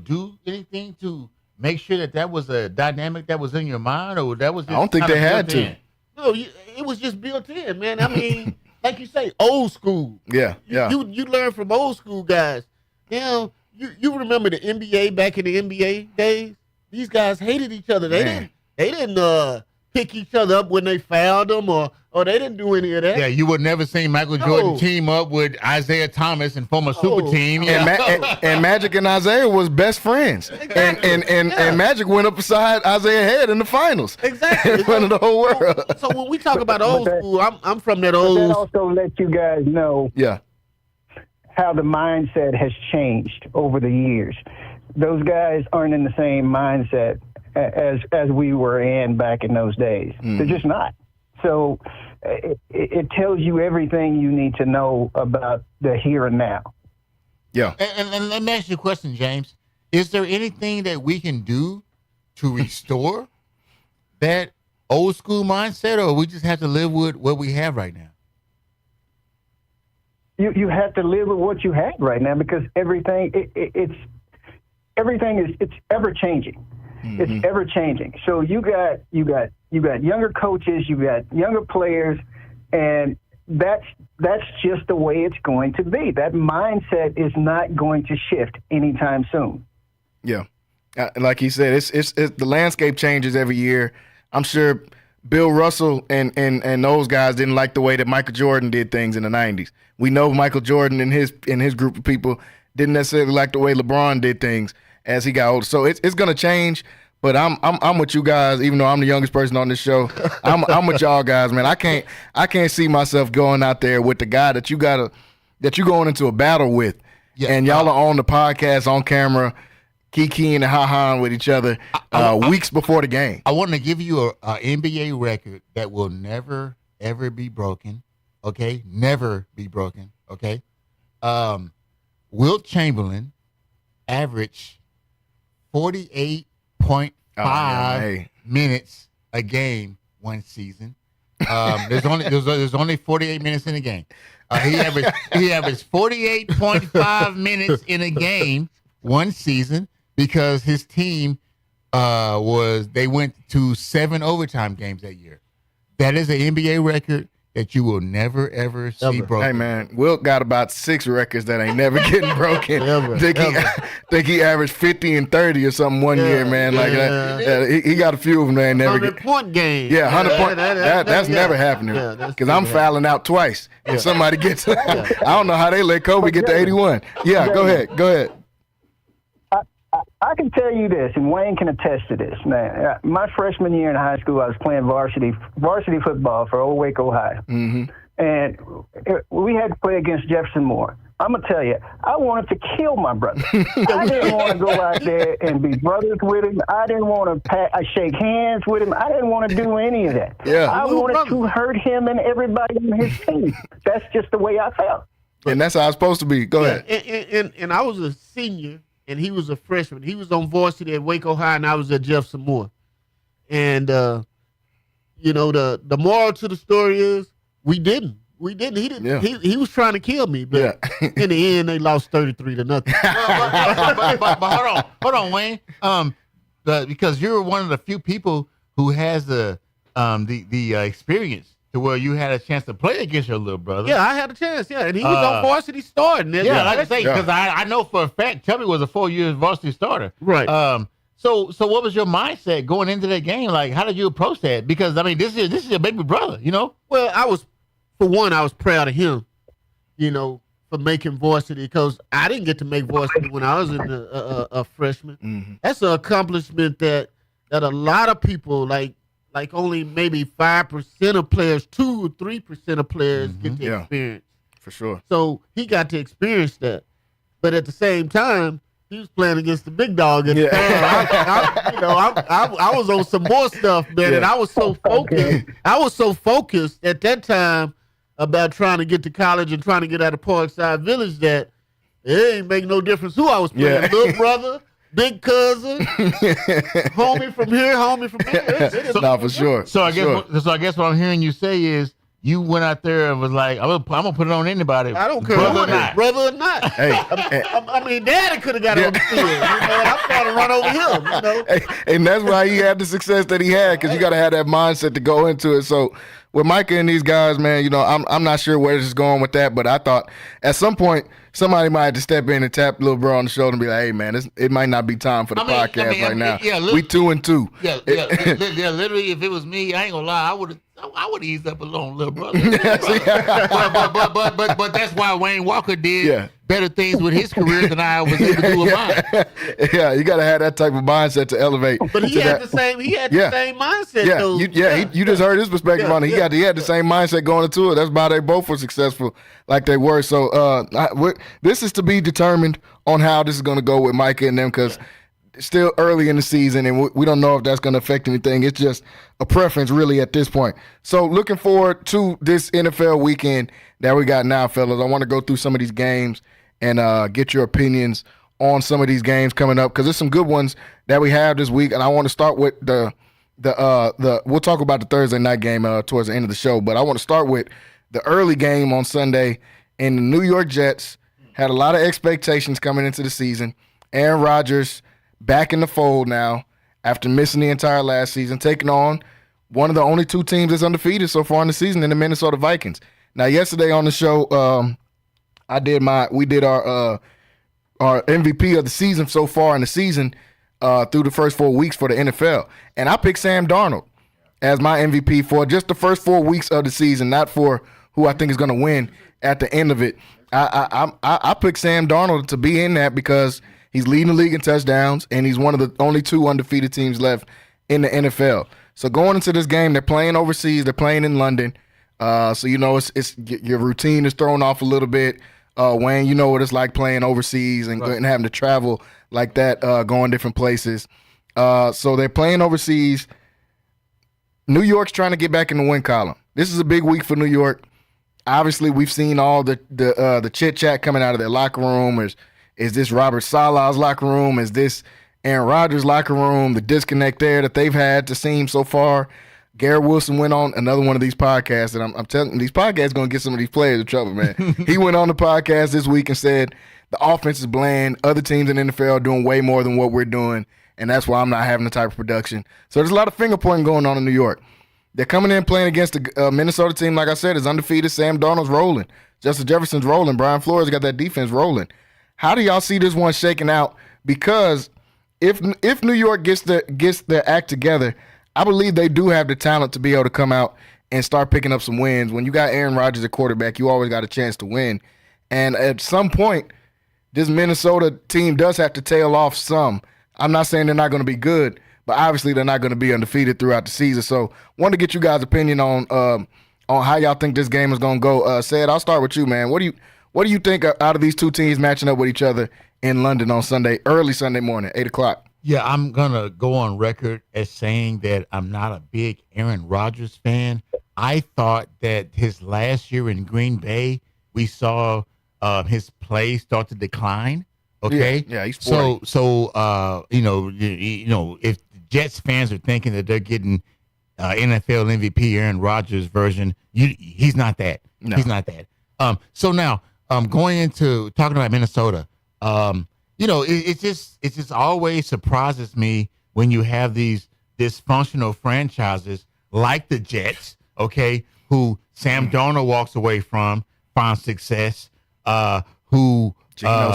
do anything to make sure that was a dynamic that was in your mind, or that was just I don't think they had to. No, it was just built in, man. I mean, like you say, old school. Yeah. You learn from old school guys. Now, you remember the NBA back in the NBA days? These guys hated each other. They didn't pick each other up when they fouled them, or they didn't do any of that. Yeah, you would never see Michael Jordan team up with Isaiah Thomas and form a super team. Yeah. And Magic and Isaiah was best friends. Exactly. And Magic went up beside Isaiah Head in the finals. Exactly. In front of the whole world. So when we talk about old school, I'm from that old. That also let you guys know how the mindset has changed over the years. Those guys aren't in the same mindset as we were in back in those days. They're just not. So it tells you everything you need to know about the here and now. Yeah. And let me ask you a question, James. Is there anything that we can do to restore that old school mindset, or we just have to live with what we have right now? You have to live with what you have right now, because everything it's ever changing. It's ever changing. So you got younger coaches, you got younger players, and that's just the way it's going to be. That mindset is not going to shift anytime soon. Yeah, like he said, it's the landscape changes every year. I'm sure Bill Russell and those guys didn't like the way that Michael Jordan did things in the 90s. We know Michael Jordan and his group of people didn't necessarily like the way LeBron did things as he got older. So it's gonna change. But I'm with you guys, even though I'm the youngest person on this show. I'm with y'all guys, man. I can't see myself going out there with the guy that you're going into a battle with, and y'all are on the podcast on camera, kikiing and ha-haing with each other weeks before the game. I want to give you a NBA record that will never ever be broken. Okay, never be broken. Okay, Wilt Chamberlain averaged 48.5 minutes a game one season. There's only 48 minutes in a game. He averaged 48.5 minutes in a game one season because his team they went to 7 overtime games that year. That is an NBA record that you will never, ever see broken. Hey, man, Wilt got about 6 records that ain't never getting broken. Think he averaged 50 and 30 or something one year, man. Like that. He got a few of them that ain't never 100-point game. Yeah, 100 point. That's never happening. Because I'm fouling out twice. If somebody gets I don't know how they let Kobe get to 81. Yeah, go ahead. I can tell you this, and Wayne can attest to this, man. My freshman year in high school, I was playing varsity football for Old Waco High. Mm-hmm. And we had to play against Jefferson Moore. I'm going to tell you, I wanted to kill my brother. I didn't want to go out there and be brothers with him. I didn't want to shake hands with him. I didn't want to do any of that. Yeah. I wanted to hurt him and everybody on his team. That's just the way I felt. And that's how it's supposed to be. Go ahead. And I was a senior, and he was a freshman. He was on varsity at Waco High, and I was at Jefferson Moore. And, the moral to the story is we didn't. He didn't. Yeah. He was trying to kill me, but in the end, they lost 33-0. but hold on, Wayne. Because you're one of the few people who has the experience to where you had a chance to play against your little brother. Yeah, I had a chance. Yeah, and he was on varsity starting. Yeah, like I say, because I know for a fact Tubby was a 4-year varsity starter. Right. So what was your mindset going into that game? Like, how did you approach that? Because I mean, this is your baby brother, you know. Well, I was proud of him, for making varsity, because I didn't get to make varsity when I was a freshman. Mm-hmm. That's an accomplishment that a lot of people like only maybe 5% of players, 2 or 3% of players get to experience. For sure. So he got to experience that, but at the same time, he was playing against the big dog at the time. I was on some more stuff, man, and I was so focused. I was so focused at that time about trying to get to college and trying to get out of Parkside Village that it ain't make no difference who I was playing. Little brother, big cousin, homie from here, homie from there. No, for sure. So I guess what I'm hearing you say is you went out there and was like, I'm gonna put it on anybody. I don't care brother or not. Hey, I mean, Daddy could have got on the field. I'm trying to run over him. Hey, and that's why he had the success that he had, because you got to have that mindset to go into it. So with Micah and these guys, man, I'm not sure where this is going with that, but I thought at some point somebody might have to step in and tap little bro on the shoulder and be like, "Hey, man, it might not be time for the podcast right now. We 2-2." Yeah, literally, if it was me, I ain't gonna lie, I would ease up alone, little brother. but that's why Wayne Walker did better things with his career than I was able to do with mine. Yeah, you got to have that type of mindset to elevate. But he had the same mindset. Yeah, you just heard his perspective on it. He had the same mindset going into it. That's why they both were successful like they were. So this is to be determined on how this is going to go with Micah and them, because still early in the season, and we don't know if that's going to affect anything. It's just a preference, really, at this point. So looking forward to this NFL weekend that we got now, fellas. I want to go through some of these games and get your opinions on some of these games coming up, because there's some good ones that we have this week. And I want to start with the we'll talk about the Thursday night game towards the end of the show, but I want to start with the early game on Sunday. And the New York Jets had a lot of expectations coming into the season. Aaron Rodgers back in the fold now after missing the entire last season, taking on one of the only 2 teams that's undefeated so far in the season in the Minnesota Vikings. Now, yesterday on the show, we did our MVP of the season so far in the season through the first 4 weeks for the NFL. And I picked Sam Darnold as my MVP for just the first 4 weeks of the season, not for who I think is going to win at the end of it. I picked Sam Darnold to be in that because he's leading the league in touchdowns, and he's one of the only 2 undefeated teams left in the NFL. So going into this game, they're playing overseas. They're playing in London. So it's your routine is thrown off a little bit. Wayne, you know what it's like playing overseas and having to travel like that, going different places. So they're playing overseas. New York's trying to get back in the win column. This is a big week for New York. Obviously, we've seen all the chit chat coming out of their locker room. Is this Robert Saleh's locker room? Is this Aaron Rodgers' locker room? The disconnect there that they've had to seem so far Garrett Wilson went on another one of these podcasts, and I'm telling you, these podcasts going to get some of these players in trouble, man. He went on the podcast this week and said the offense is bland. Other teams in the NFL are doing way more than what we're doing, and that's why I'm not having the type of production. So there's a lot of finger pointing going on in New York. They're coming in playing against the Minnesota team, like I said, is undefeated. Sam Darnold's rolling. Justin Jefferson's rolling. Brian Flores got that defense rolling. How do y'all see this one shaking out? Because if New York gets their act together, I believe they do have the talent to be able to come out and start picking up some wins. When you got Aaron Rodgers at quarterback, you always got a chance to win. And at some point, this Minnesota team does have to tail off some. I'm not saying they're not going to be good, but obviously they're not going to be undefeated throughout the season. So wanted to get you guys' opinion on how y'all think this game is going to go. Said, I'll start with you, man. What do you think out of these two teams matching up with each other in London on Sunday, early Sunday morning, 8 o'clock? Yeah, I'm going to go on record as saying that I'm not a big Aaron Rodgers fan. I thought that his last year in Green Bay, we saw his play start to decline. Okay? Yeah, he's 40. So if the Jets fans are thinking that they're getting NFL MVP Aaron Rodgers version, he's not that. No. He's not that. So now, going into talking about Minnesota, it just always surprises me when you have these dysfunctional franchises like the Jets, okay, who Sam Darnold walks away from, finds success, Geno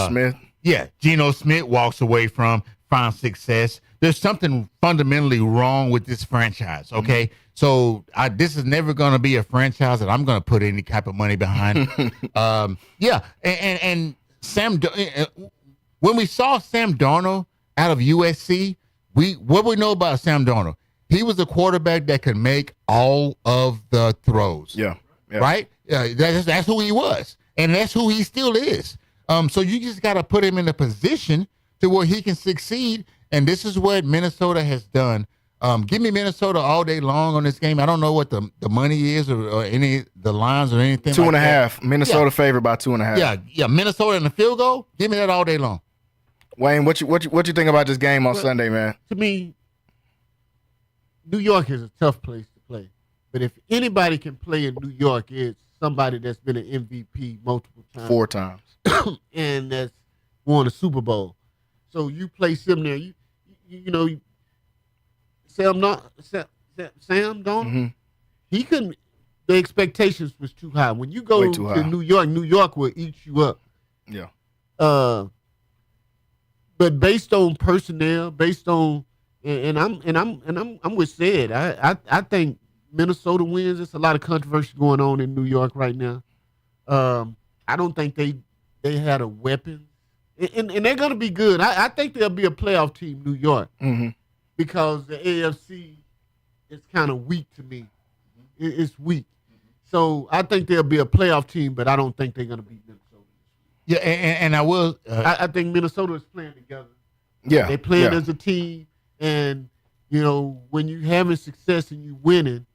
Smith. Yeah, Geno Smith walks away from, finds success. There's something fundamentally wrong with this franchise, okay? So this is never going to be a franchise that I'm going to put any type of money behind. And Sam, when we saw Sam Darnold out of USC, what we know about Sam Darnold, he was a quarterback that could make all of the throws. Yeah. Right? That's who he was, and that's who he still is. So you just got to put him in a position to where he can succeed, and this is what Minnesota has done. Give me Minnesota all day long on this game. I don't know what the money is or any the lines or anything. 2.5. Minnesota favored by 2.5. Yeah. Minnesota in the field goal. Give me that all day long. Wayne, what you think about this game on Sunday, man? To me, New York is a tough place to play. But if anybody can play in New York, it's somebody that's been an MVP multiple times. 4 times. And that's won a Super Bowl. So you place him there. Sam Darnold, Mm-hmm. he couldn't. The expectations was too high. When you go to New York will eat you up. Yeah. But based on personnel, based on and I'm with Sid. I think Minnesota wins. There's a lot of controversy going on in New York right now. I don't think they had a weapon, and they're gonna be good. I think they'll be a playoff team, New York, because the AFC is kind of weak to me. It's weak, so I think they'll be a playoff team, but I don't think they're gonna beat Minnesota. Yeah, and I will. I think Minnesota is playing together. Yeah, they playing as a team, and when you having success and you winning,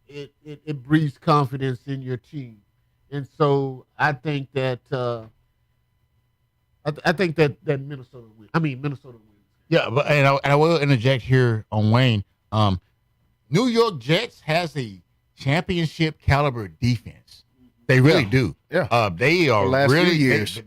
it breeds confidence in your team, and so I think that Minnesota wins. Minnesota wins. Yeah, but and I will interject here on Wayne. New York Jets has a championship caliber defense. They really do. Yeah. They are the last really few years.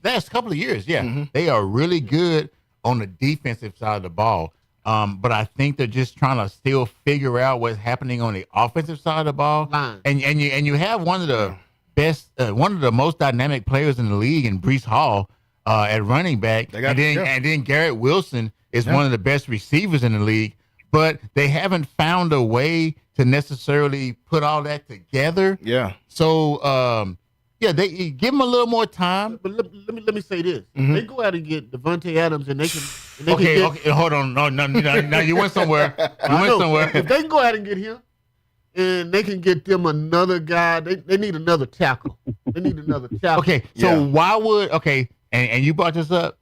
Last couple of years, yeah. They are really good on the defensive side of the ball. But I think they're just trying to still figure out what's happening on the offensive side of the ball. And you have one of the best, one of the most dynamic players in the league in Breece Hall at running back. And then Garrett Wilson is one of the best receivers in the league. But they haven't found a way to necessarily put all that together. Yeah. So, they give them a little more time. But let me say this: they go out and get Devontae Adams, and they can. Okay, hold on. No, you went somewhere. If they can go out and get him, and they can get them another guy, they need another tackle. They need another tackle. Okay, so why would and you brought this up.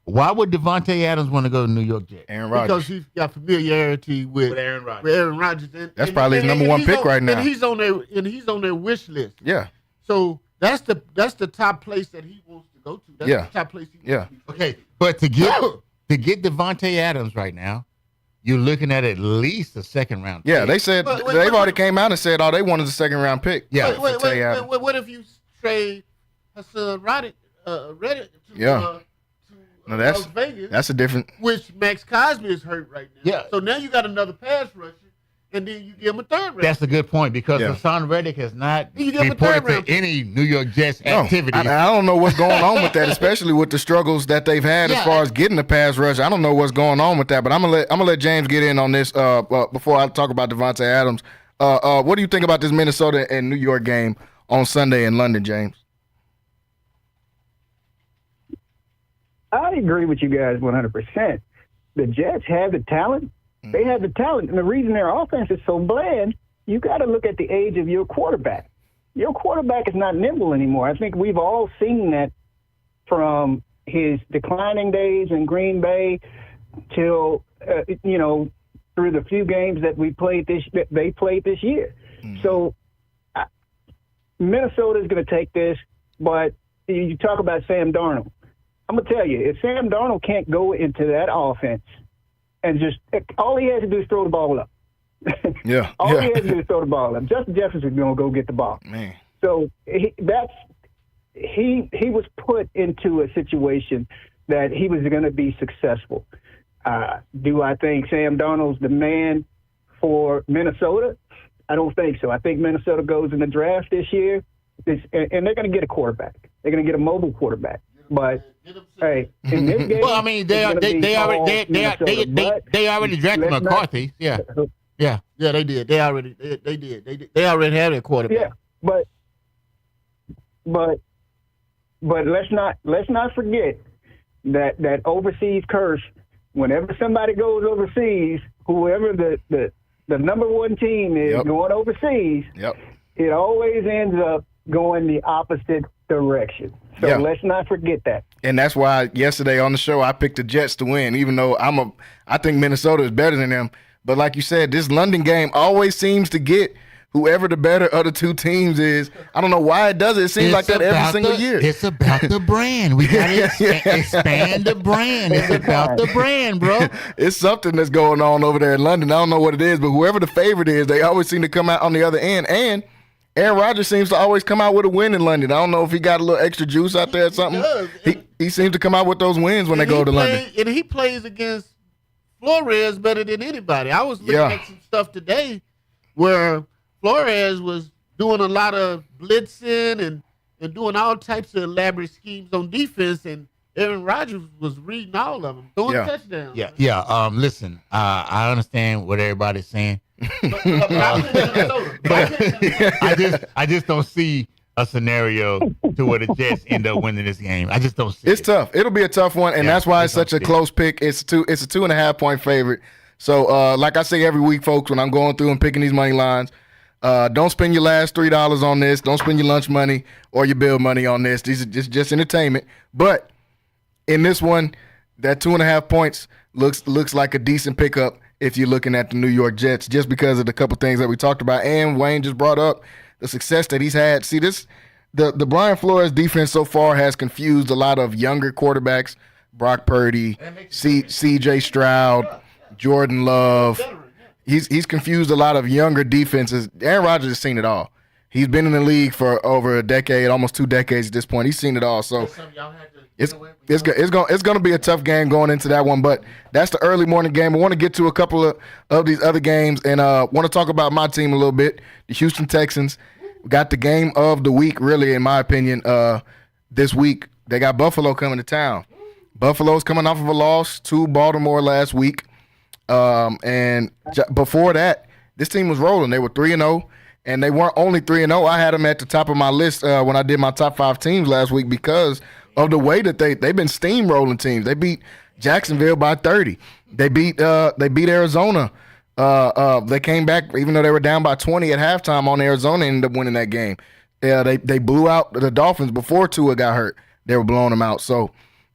Why would Devontae Adams want to go to New York Jets? Aaron Rodgers. Because he's got familiarity with Aaron Rodgers. That's probably his number one pick right now. And he's on their wish list. Yeah. So that's the top place that he wants to go to. That's the top place he wants to be. Okay, but to get Devontae Adams right now, you're looking at least a second round. Yeah, pick. they said they've already came out and said all they want is a second round pick. Yeah. What if you trade Hassan Reddick to Las Vegas? That's a different. Which Max Cosby is hurt right now. Yeah. So now you got another pass rusher, and then you give him a third round. That's a good point because Hassan Reddick has not You give him a reported third round to any New York Jets activity. I don't know what's going on with that, especially with the struggles that they've had as far as getting the pass rush. I don't know what's going on with that, but I'm gonna let James get in on this before I talk about Devontae Adams. What do you think about this Minnesota and New York game on Sunday in London, James? I agree with you guys 100%. The Jets have the talent. They have the talent. And the reason their offense is so bland, you got to look at the age of your quarterback. Your quarterback is not nimble anymore. I think we've all seen that from his declining days in Green Bay till, through the few games that they played this year. So Minnesota is going to take this, but you talk about Sam Darnold. I'm going to tell you, if Sam Darnold can't go into that offense and all he has to do is throw the ball up. All he has to do is throw the ball up. Justin Jefferson's going to go get the ball. Man. So he was put into a situation that he was going to be successful. Do I think Sam Darnold's the man for Minnesota? I don't think so. I think Minnesota goes in the draft this year, and they're going to get a quarterback. They're going to get a mobile quarterback. But hey, in this game, well, I mean, they already drafted McCarthy. Yeah, they did. They already had a quarterback. Yeah, but let's not forget that overseas curse. Whenever somebody goes overseas, whoever the number one team is going overseas, it always ends up going the opposite direction. So let's not forget that. And that's why yesterday on the show I picked the Jets to win, even though I think Minnesota is better than them. But like you said, this London game always seems to get whoever the better of the two teams is. I don't know why it does it. It seems like that every single year. It's about the brand. We got to expand the brand. It's about the brand, bro. It's something that's going on over there in London. I don't know what it is, but whoever the favorite is, they always seem to come out on the other end. And Aaron Rodgers seems to always come out with a win in London. I don't know if he got a little extra juice out there or something. He seems to come out with those wins when they go to London. And he plays against Flores better than anybody. I was looking at some stuff today where Flores was doing a lot of blitzing and doing all types of elaborate schemes on defense, and Aaron Rodgers was reading all of them, throwing touchdowns. Listen, I understand what everybody's saying. But I just don't see a scenario to where the Jets end up winning this game. I just don't see It's tough. It'll be a tough one, and that's why it's such a close pick. It's a 2.5 point favorite. So like I say every week, folks, when I'm going through and picking these money lines, don't spend your last $3 on this. Don't spend your lunch money or your bill money on this. These are just entertainment. But in this one, that 2.5 points looks like a decent pickup if you're looking at the New York Jets, just because of the couple things that we talked about. And Wayne just brought up the success that he's had. See, the Brian Flores defense so far has confused a lot of younger quarterbacks, Brock Purdy, C.J. Stroud, Jordan Love. He's confused a lot of younger defenses. Aaron Rodgers has seen it all. He's been in the league for over a decade, almost 2 decades at this point. He's seen it all. So it's going to be a tough game going into that one. But that's the early morning game. I want to get to a couple of these other games and want to talk about my team a little bit, the Houston Texans. Got the game of the week, really, in my opinion, this week. They got Buffalo coming to town. Buffalo's coming off of a loss to Baltimore last week. And before that, this team was rolling. They were 3-0, and they weren't only 3-0. I had them at the top of my list when I did my top 5 teams last week because of the way that they've been steamrolling teams. They beat Jacksonville by 30. They beat Arizona. They came back even though they were down by 20 at halftime on Arizona and ended up winning that game. They blew out the Dolphins before Tua got hurt. They were blowing them out. So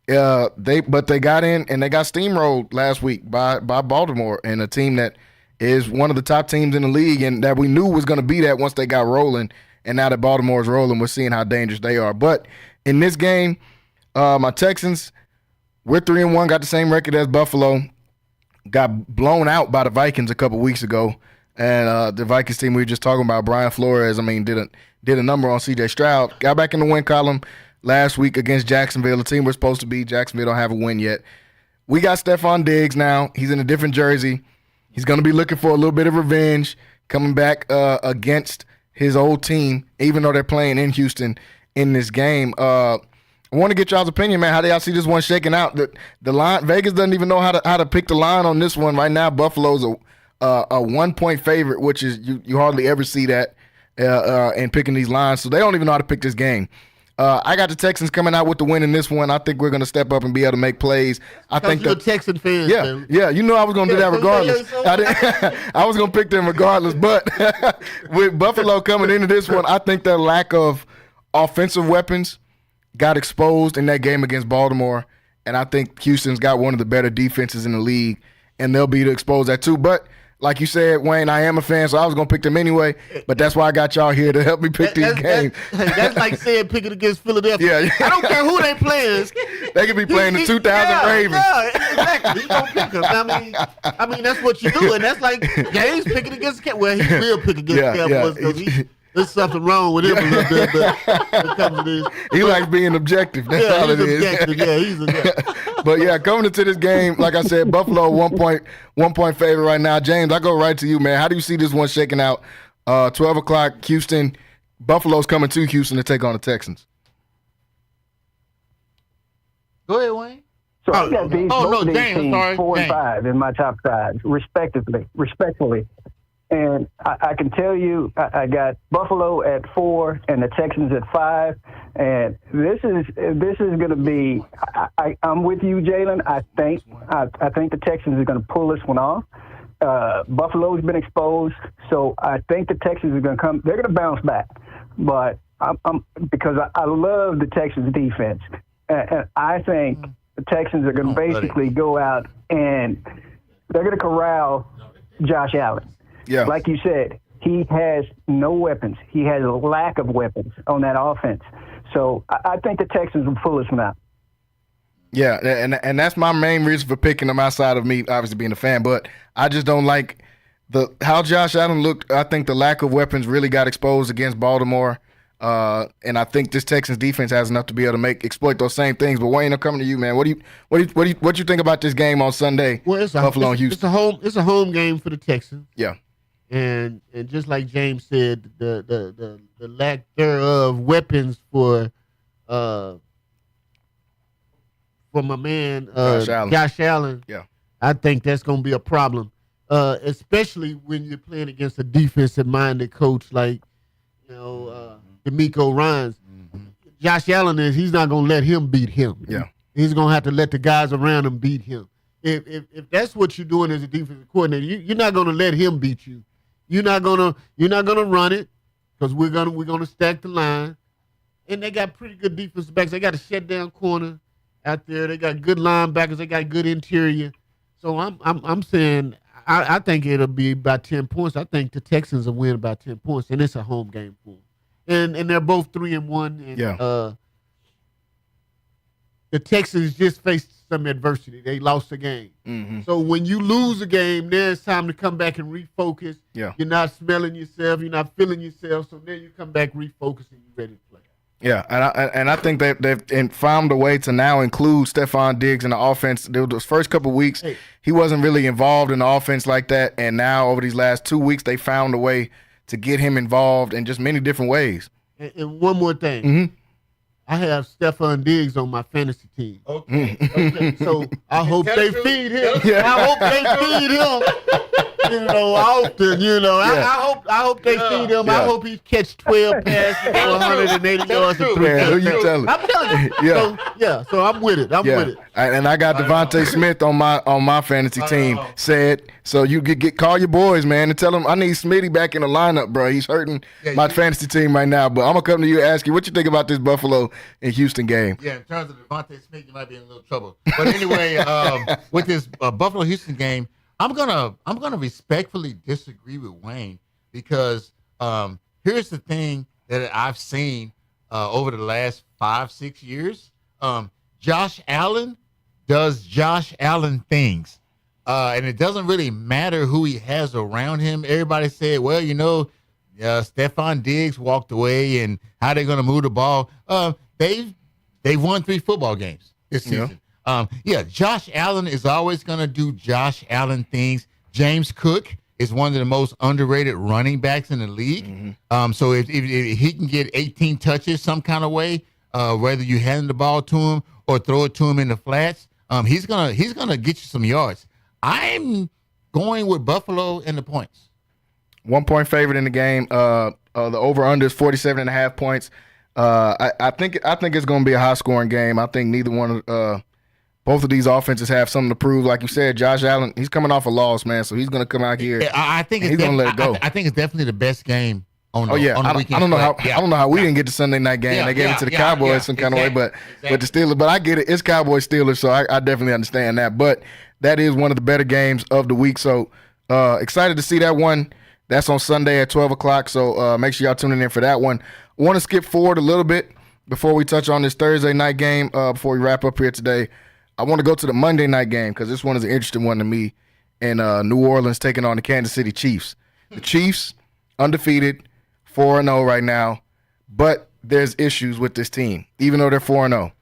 they got in and they got steamrolled last week by Baltimore, and a team that is one of the top teams in the league and that we knew was going to be that once they got rolling. And now that Baltimore is rolling, we're seeing how dangerous they are. But in this game, my Texans, we're 3-1, got the same record as Buffalo. got blown out by the Vikings a couple weeks ago. And the Vikings team we were just talking about, Brian Flores, did a number on C.J. Stroud. Got back in the win column last week against Jacksonville, the team we're supposed to beat. Jacksonville don't have a win yet. We got Stephon Diggs now. He's in a different jersey. He's going to be looking for a little bit of revenge coming back against his old team, even though they're playing in Houston in this game. I want to get y'all's opinion, man. How do y'all see this one shaking out? The line, Vegas doesn't even know how to pick the line on this one right now. Buffalo's a 1-point favorite, which is you hardly ever see that in picking these lines. So they don't even know how to pick this game. I got the Texans coming out with the win in this one. I think we're going to step up and be able to make plays. I think you're a Texan fan. Yeah. You know I was going to do that regardless. I was going to pick them regardless. But with Buffalo coming into this one, I think their lack of offensive weapons got exposed in that game against Baltimore. And I think Houston's got one of the better defenses in the league, and they'll be to expose that too. But like you said, Wayne, I am a fan, so I was going to pick them anyway. But that's why I got y'all here to help me pick these games. That's like saying picking against Philadelphia. Yeah. I don't care who they playing. They could be playing the 2000 Ravens. Yeah, exactly. You don't pick them. I mean, that's what you do. And that's like James picking against the Cowboys. Well, he will pick against the Cowboys because there's something wrong with him a little bit. But when it comes to this. He likes being objective. That's all it is. Yeah, he's objective. But yeah, coming into this game, like I said, Buffalo 1-point favorite right now. James, I go right to you, man. How do you see this one shaking out? 12 o'clock, Houston. Buffalo's coming to Houston to take on the Texans. Go ahead, Wayne. So I got these, both of these James, teams sorry. 4 and James. 5 in my top 5, respectively. And I can tell you, I got Buffalo at 4 and the Texans at 5. And this is going to be. I'm with you, Jalen. I think the Texans are going to pull this one off. Buffalo's been exposed, so I think the Texans are going to come. They're going to bounce back, but because I love the Texans defense, and I think the Texans are going to basically go out and they're going to corral Josh Allen. Yeah. Like you said, he has no weapons. He has a lack of weapons on that offense. So I think the Texans will pull this one out. Yeah, and that's my main reason for picking them outside of me obviously being a fan. But I just don't like how Josh Allen looked. I think the lack of weapons really got exposed against Baltimore. And I think this Texans defense has enough to be able to exploit those same things. But Wayne, I'm coming to you, man. What you think about this game on Sunday? Well, Buffalo and Houston. It's a home game for the Texans. Yeah. And just like James said, the lack thereof weapons for my man Josh Allen. Yeah. I think that's going to be a problem, especially when you're playing against a defensive-minded coach like D'Amico Ryans. Mm-hmm. Josh Allen he's not going to let him beat him. Yeah. He's going to have to let the guys around him beat him. If that's what you're doing as a defensive coordinator, you're not going to let him beat you. You're not gonna run it because we're gonna stack the line, and they got pretty good defensive backs. They got a shutdown corner out there. They got good linebackers. They got good interior. So I'm saying I think it'll be about 10 points. I think the Texans will win about 10 points, and it's a home game for them. And they're both 3-1. And, yeah. The Texans just faced some adversity. They lost a game. Mm-hmm. So when you lose a game, then it's time to come back and refocus. Yeah. You're not smelling yourself. You're not feeling yourself. So then you come back, refocus, and you're ready to play. Yeah, and I think they've found a way to now include Stephon Diggs in the offense. Those first couple of weeks, he wasn't really involved in the offense like that. And now over these last 2 weeks, they found a way to get him involved in just many different ways. And one more thing. Mm-hmm. I have Stephon Diggs on my fantasy team. Okay. So I hope they feed him. Yeah. I hope they feed him. Often. I hope they feed him. Yeah. I hope he catch 12 passes for 180 yards and 3 Man, who you touchdowns. telling? I'm telling you. Yeah. So I'm with it. I'm with it. And I got Devontae Smith on my fantasy team. Said so you call your boys, man, and tell them I need Smitty back in the lineup, bro. He's hurting my fantasy team right now. But I'm gonna come to you and ask you what you think about this Buffalo and Houston game. Yeah, in terms of Devontae Smith, you might be in a little trouble. But anyway, with this Buffalo Houston game, I'm gonna respectfully disagree with Wayne because here's the thing that I've seen over the last 5-6 years. Josh Allen does Josh Allen things. and it doesn't really matter who he has around him. Everybody said, well, Stephon Diggs walked away, and how they're going to move the ball. They've won 3 football games this season. Josh Allen is always going to do Josh Allen things. James Cook is one of the most underrated running backs in the league. So if he can get 18 touches some kind of way, whether you hand the ball to him or throw it to him in the flats, he's gonna get you some yards. I'm going with Buffalo in the points. 1 point favorite in the game. The over/under is 47.5 points. I think it's going to be a high scoring game. I think neither one of both of these offenses have something to prove. Like you said, Josh Allen, he's coming off a loss, man, so he's going to come out here. I think he's going to let it go. I think it's definitely the best game on the weekend. I don't know how we didn't get the Sunday night game. They gave it to the Cowboys some kind of way, but the Steelers. But I get it. It's Cowboys Steelers, so I definitely understand that. But that is one of the better games of the week. So excited to see that one. That's on Sunday at 12 o'clock. So make sure y'all tuning in for that one. I want to skip forward a little bit before we touch on this Thursday night game. Before we wrap up here today, I want to go to the Monday night game because this one is an interesting one to me. And New Orleans taking on the Kansas City Chiefs. The Chiefs undefeated, 4-0 right now, but there's issues with this team, even though they're 4-0.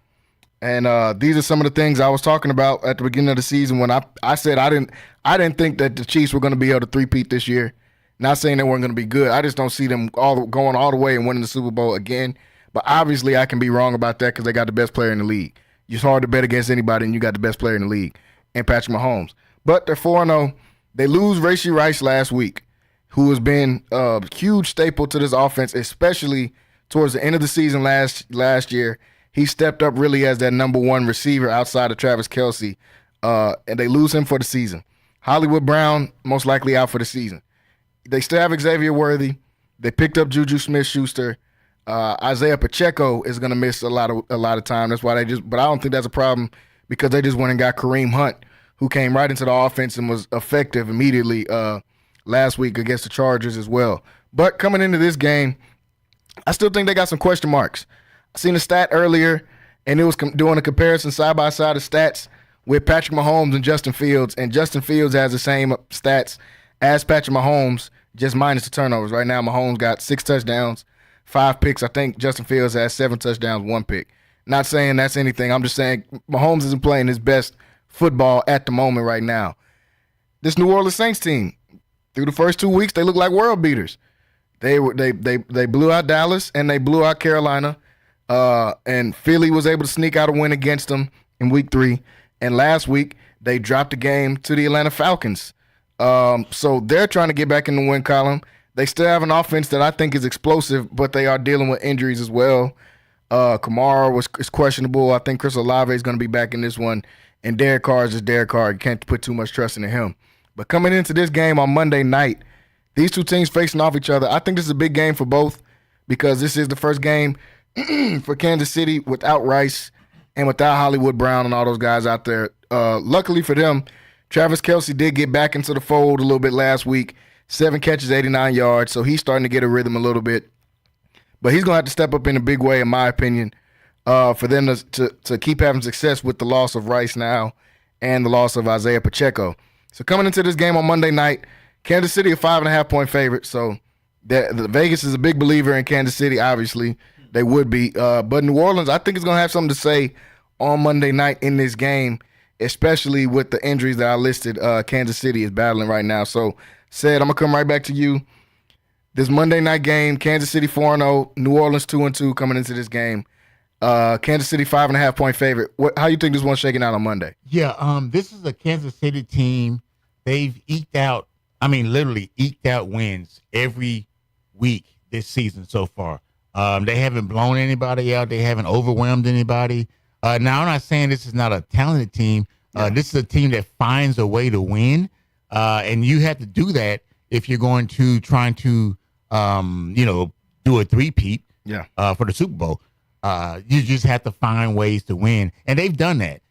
And these are some of the things I was talking about at the beginning of the season when I said I didn't think that the Chiefs were going to be able to three-peat this year. Not saying they weren't going to be good. I just don't see them going all the way and winning the Super Bowl again. But obviously I can be wrong about that because they got the best player in the league. It's hard to bet against anybody, and you got the best player in the league, and Patrick Mahomes. But they're 4-0. They lose Rashee Rice last week, who has been a huge staple to this offense, especially towards the end of the season last year. He stepped up really as that number one receiver outside of Travis Kelce, and they lose him for the season. Hollywood Brown, most likely out for the season. They still have Xavier Worthy. They picked up Juju Smith-Schuster. Isaiah Pacheco is going to miss a lot of time. That's why but I don't think that's a problem because they just went and got Kareem Hunt, who came right into the offense and was effective immediately last week against the Chargers as well. But coming into this game, I still think they got some question marks. I seen a stat earlier, and it was doing a comparison side by side of stats with Patrick Mahomes and Justin Fields, and Justin Fields has the same stats as Patrick Mahomes, just minus the turnovers. Right now, Mahomes got 6 touchdowns, 5 picks. I think Justin Fields has 7 touchdowns, 1 pick. Not saying that's anything. I'm just saying Mahomes isn't playing his best football at the moment right now. This New Orleans Saints team, through the first 2 weeks, they look like world beaters. They blew out Dallas and they blew out Carolina, and Philly was able to sneak out a win against them in week 3. And last week they dropped the game to the Atlanta Falcons. So they're trying to get back in the win column. They still have an offense that I think is explosive, but they are dealing with injuries as well. Kamara is questionable. I think Chris Olave is going to be back in this one. And Derek Carr is just Derek Carr. You can't put too much trust into him. But coming into this game on Monday night, these two teams facing off each other, I think this is a big game for both because this is the first game for Kansas City without Rice and without Hollywood Brown and all those guys out there. Luckily for them, Travis Kelce did get back into the fold a little bit last week. 7 catches, 89 yards, so he's starting to get a rhythm a little bit. But he's going to have to step up in a big way, in my opinion, for them to keep having success with the loss of Rice now and the loss of Isaiah Pacheco. So coming into this game on Monday night, Kansas City a 5.5-point favorite. So the Vegas is a big believer in Kansas City, obviously. They would be. But New Orleans, I think, is going to have something to say on Monday night in this game, especially with the injuries that I listed Kansas City is battling right now. So, Said, I'm going to come right back to you. This Monday night game, Kansas City 4-0, New Orleans 2-2 coming into this game. Kansas City 5.5-point favorite. How you think this one's shaking out on Monday? Yeah, this is a Kansas City team. They've literally eked out wins every week this season so far. They haven't blown anybody out. They haven't overwhelmed anybody. Now, I'm not saying this is not a talented team. This is a team that finds a way to win, and you have to do that if you're going to try to, do a three-peat for the Super Bowl. You just have to find ways to win, and they've done that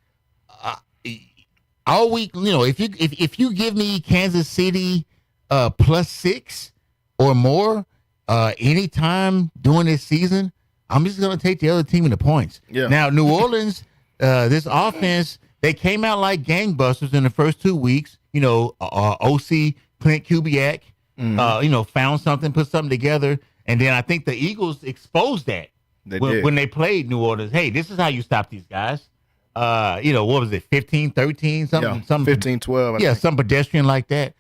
all week. If you give me Kansas City +6 or more anytime during this season, I'm just going to take the other team in the points. Yeah. Now, New Orleans, this offense, they came out like gangbusters in the first 2 weeks. OC Clint Kubiak, found something, put something together. And then I think the Eagles exposed that when they played New Orleans. Hey, this is how you stop these guys. What was it, 15-13, something 15-12. Yeah, some pedestrian like that.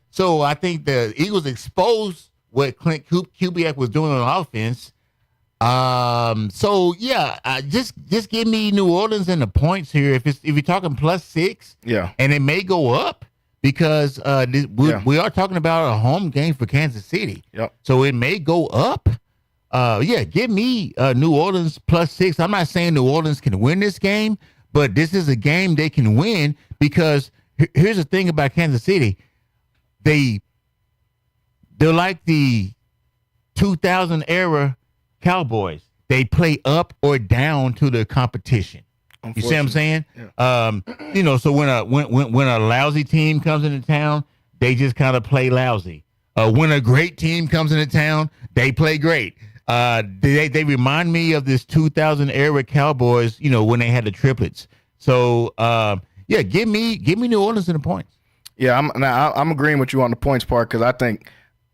So I think the Eagles exposed what Clint Kubiak was doing on offense. Just give me New Orleans and the points here. If you're talking +6, and it may go up because we are talking about a home game for Kansas City. Yep. So it may go up. Give me New Orleans +6. I'm not saying New Orleans can win this game, but this is a game they can win because here's the thing about Kansas City. They're like the 2000 era Cowboys. They play up or down to the competition. You see what I'm saying? Yeah. So when a lousy team comes into town, they just kind of play lousy. When a great team comes into town, they play great. They remind me of this 2000 era Cowboys, when they had the triplets. So give me New Orleans in the points. Yeah, I'm agreeing with you on the points part because I think,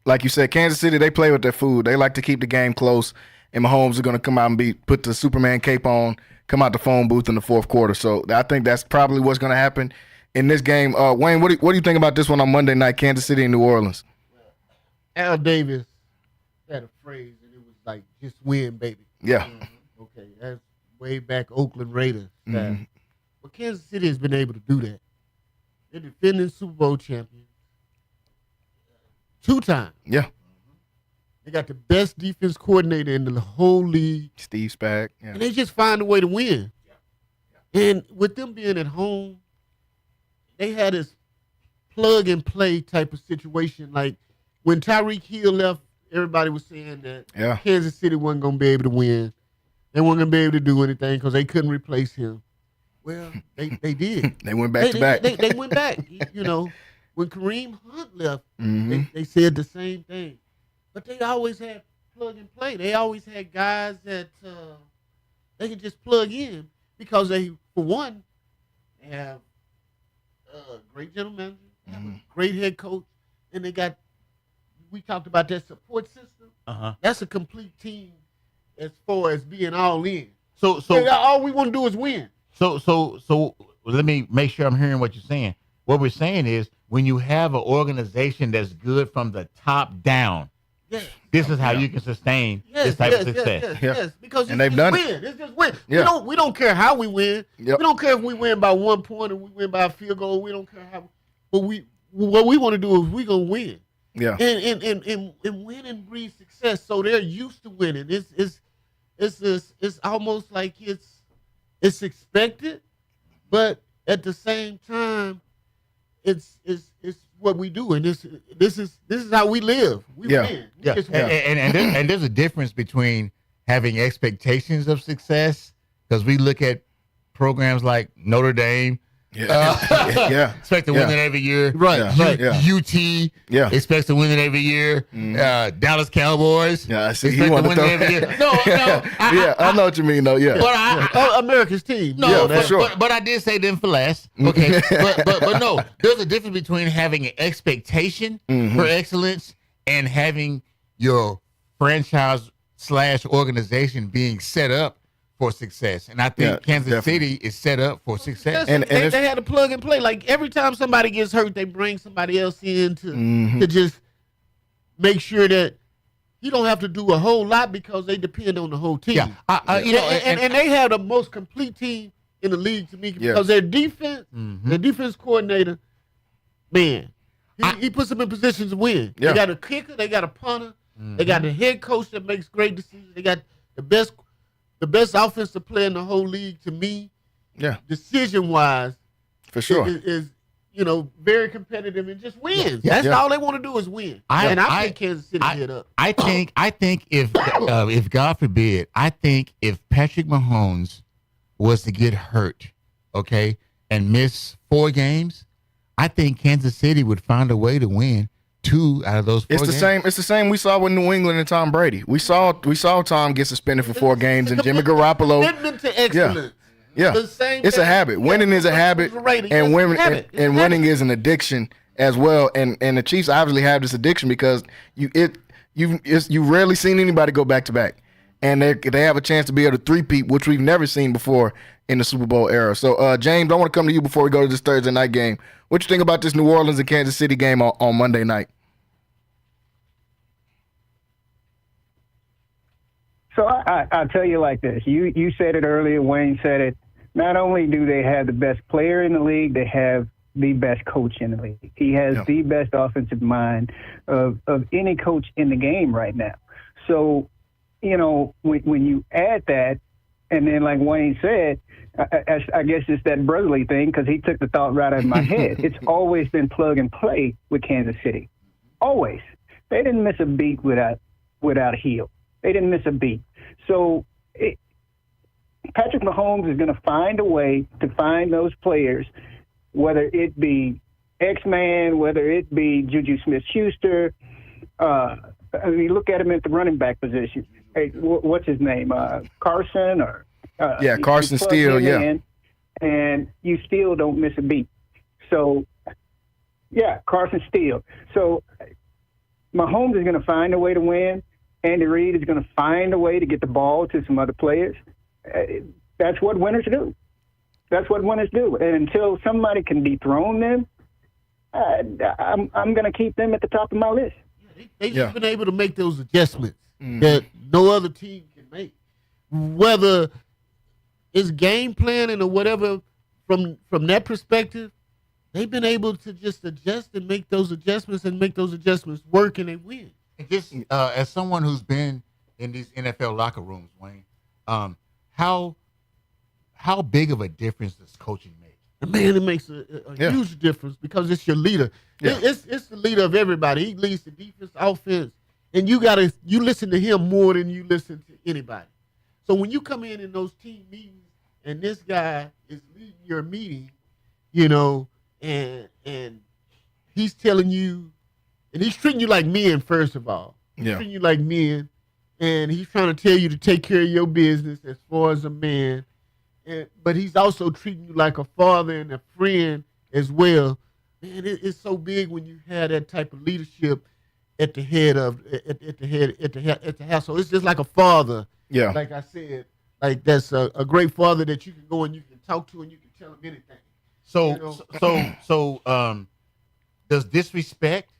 like you said, Kansas City, they play with their food. They like to keep the game close, and Mahomes are going to come out and put the Superman cape on, come out the phone booth in the fourth quarter. So I think that's probably what's going to happen in this game. Wayne, what do you think about this one on Monday night, Kansas City and New Orleans? Al Davis had a phrase, and it was like, just win, baby. Yeah. Okay, that's way back Oakland Raiders. But Kansas City has been able to do that. They're defending Super Bowl champions 2 times. Yeah. They got the best defense coordinator in the whole league. Steve Spag. Yeah. And they just find a way to win. And with them being at home, they had this plug-and-play type of situation. Like, when Tyreek Hill left, everybody was saying that Kansas City wasn't going to be able to win. They weren't going to be able to do anything because they couldn't replace him. Well, they did. They went back to back. They went back. When Kareem Hunt left, they said the same thing. But they always had plug and play. They always had guys that they could just plug in because they, for one, they have a great general manager, have a great head coach, and we talked about that support system. That's a complete team as far as being all in. So all we want to do is win. So let me make sure I'm hearing what you're saying. What we're saying is when you have an organization that's good from the top down, this is how you can sustain this type of success. Yes, because and they've done it. It's just win. Yeah. We don't care how we win. Yep. We don't care if we win by 1 point or we win by a field goal. We don't care how. But what we want to do is we're gonna win. Yeah. And winning breeds success. So they're used to winning. It's almost like it's expected, but at the same time, it's what we do, and this is how we live. We win. Yeah. And there's a difference between having expectations of success, because we look at programs like Notre Dame. Expect to win it every year. Right. UT expects to win it every year. Dallas Cowboys. Yeah, I see. You want to win it every year. No. I know what you mean, though. Yeah. But America's team. No, for sure. But I did say them for last. Okay. but no, there's a difference between having an expectation for excellence and having your franchise / organization being set up for success. And I think Kansas City is set up for success. And they had a plug and play. Like, every time somebody gets hurt, they bring somebody else in to just make sure that you don't have to do a whole lot because they depend on the whole team. Yeah. And they have the most complete team in the league to me because their defense, their defense coordinator, man, he puts them in positions to win. Yeah. They got a kicker, they got a punter, they got the head coach that makes great decisions, they got the best offensive player in the whole league to me. Yeah. Decision-wise. For sure. Is very competitive and just wins. That's all they want to do is win. I think Kansas City hit up. I think if God forbid, if Patrick Mahomes was to get hurt, okay, and miss 4 games, I think Kansas City would find a way to win 2 out of those 4 games. It's the same we saw with New England and Tom Brady. We saw Tom get suspended for 4 games and Jimmy Garoppolo. Commitment to excellence. Yeah, the same. It's a habit. Winning is a habit, and winning is an addiction as well. And the Chiefs obviously have this addiction because you've rarely seen anybody go back to back, and they have a chance to be able to three-peat, which we've never seen before in the Super Bowl era. So, James, I want to come to you before we go to this Thursday night game. What you think about this New Orleans and Kansas City game on Monday night? So I'll tell you like this. You said it earlier. Wayne said it. Not only do they have the best player in the league, they have the best coach in the league. He has the best offensive mind of any coach in the game right now. So, when you add that, and then like Wayne said, I guess it's that brotherly thing because he took the thought right out of my head. It's always been plug and play with Kansas City. Always. They didn't miss a beat without a heel. They didn't miss a beat. So Patrick Mahomes is going to find a way to find those players, whether it be X-Man, whether it be Juju Smith-Schuster. Look at him at the running back position. Hey, what's his name? Carson or Carson Steele. Yeah, and you still don't miss a beat. So Carson Steele. So Mahomes is going to find a way to win. Andy Reid is going to find a way to get the ball to some other players. That's what winners do. And until somebody can dethrone them, I'm going to keep them at the top of my list. They've been able to make those adjustments that no other team can make. Whether it's game planning or whatever, from that perspective, they've been able to just adjust and make those adjustments work, and they win. And just as someone who's been in these NFL locker rooms, Wayne, how big of a difference does coaching make? Man, it makes a huge difference because it's your leader. Yeah. It's the leader of everybody. He leads the defense, offense, and you listen to him more than you listen to anybody. So when you come in those team meetings and this guy is leading your meeting, and he's telling you. And he's treating you like men, first of all. He's treating you like men, and he's trying to tell you to take care of your business as far as a man. But he's also treating you like a father and a friend as well. Man, it's so big when you have that type of leadership at the head of the household. It's just like a father. Yeah. Like I said, like that's a great father that you can go and you can talk to and you can tell him anything. So does disrespect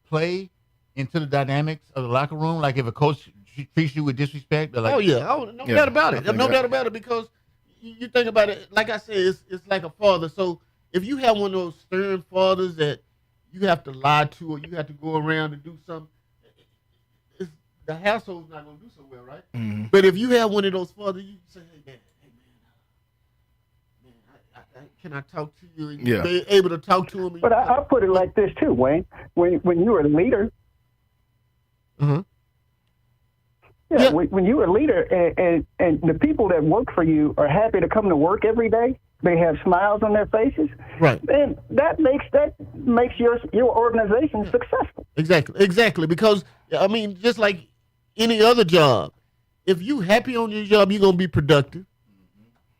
play into the dynamics of the locker room? Like if a coach treats you with disrespect? Like, no doubt about it. No doubt about it, because you think about it, like I said, it's like a father. So if you have one of those stern fathers that you have to lie to or you have to go around and do something, the household's not going to do so well, right? Mm-hmm. But if you have one of those fathers, you can say, hey, man, can I talk to you? And you're able to talk to him. But I'll put it like this too, Wayne. When you're a leader, when you're a leader and the people that work for you are happy to come to work every day, they have smiles on their faces, right? Then that makes your organization successful. Exactly. Because I mean, just like any other job, if you happy on your job, you're gonna be productive.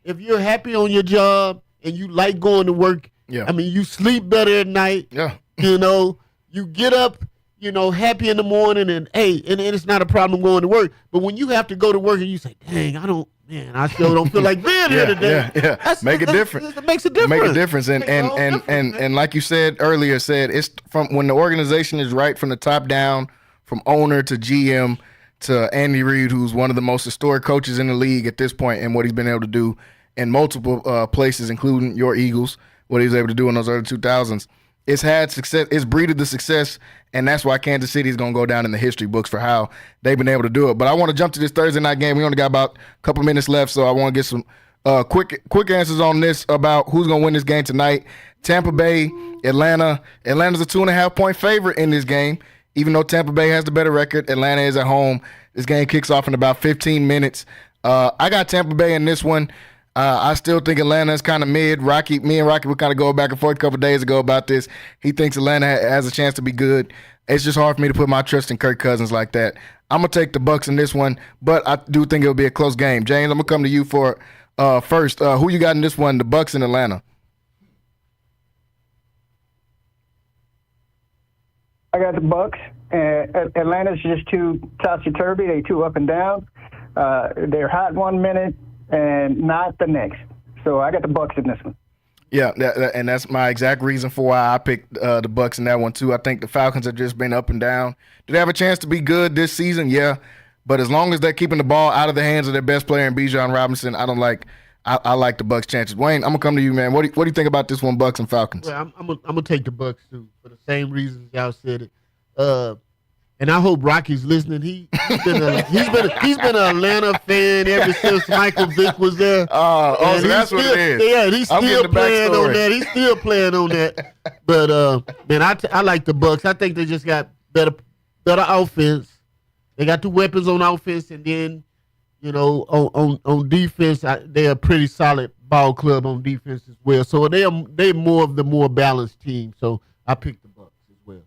If you're happy on your job and you like going to work, I mean, you sleep better at night. Yeah. You get up, happy in the morning, and it's not a problem going to work. But when you have to go to work and you say, dang, I still don't feel like being here today. Yeah. Make a difference. It makes a difference. Make a difference. And like you said earlier, it's from when the organization is right from the top down, from owner to GM to Andy Reid, who's one of the most historic coaches in the league at this point, and what he's been able to do in multiple places, including your Eagles, what he was able to do in those early 2000s. It's had success. It's breeded the success, and that's why Kansas City is going to go down in the history books for how they've been able to do it. But I want to jump to this Thursday night game. We only got about a couple minutes left, so I want to get some quick answers on this about who's going to win this game tonight. Tampa Bay, Atlanta. Atlanta's a 2.5-point favorite in this game. Even though Tampa Bay has the better record, Atlanta is at home. This game kicks off in about 15 minutes. I got Tampa Bay in this one. I still think Atlanta is kind of mid. Me and Rocky were kind of going back and forth a couple days ago about this. He thinks Atlanta has a chance to be good. It's just hard for me to put my trust in Kirk Cousins like that. I'm going to take the Bucs in this one, but I do think it'll be a close game. James, I'm going to come to you for first. Who you got in this one? The Bucks in Atlanta. I got the Bucks. Atlanta's just too topsy-turvy. They too up and down. They're hot one minute and not the next. So I got the Bucks in this one. Yeah, and that's my exact reason for why I picked the Bucks in that one too. I think the Falcons have just been up and down. Do they have a chance to be good this season? Yeah, but as long as they're keeping the ball out of the hands of their best player in Bijan Robinson, I like the Bucks' chances. Wayne, I'm gonna come to you, man. What do you think about this one, Bucks and Falcons? Well, I'm gonna take the Bucks too for the same reasons y'all said it. And I hope Rocky's listening. He's been an Atlanta fan ever since Michael Vick was there. So that's what it is. Yeah, he's still playing on that. He's still playing on that. But man, I like the Bucks. I think they just got better offense. They got the weapons on offense, and then on defense, they're a pretty solid ball club on defense as well. So they're more of the more balanced team. So I picked the Bucks as well.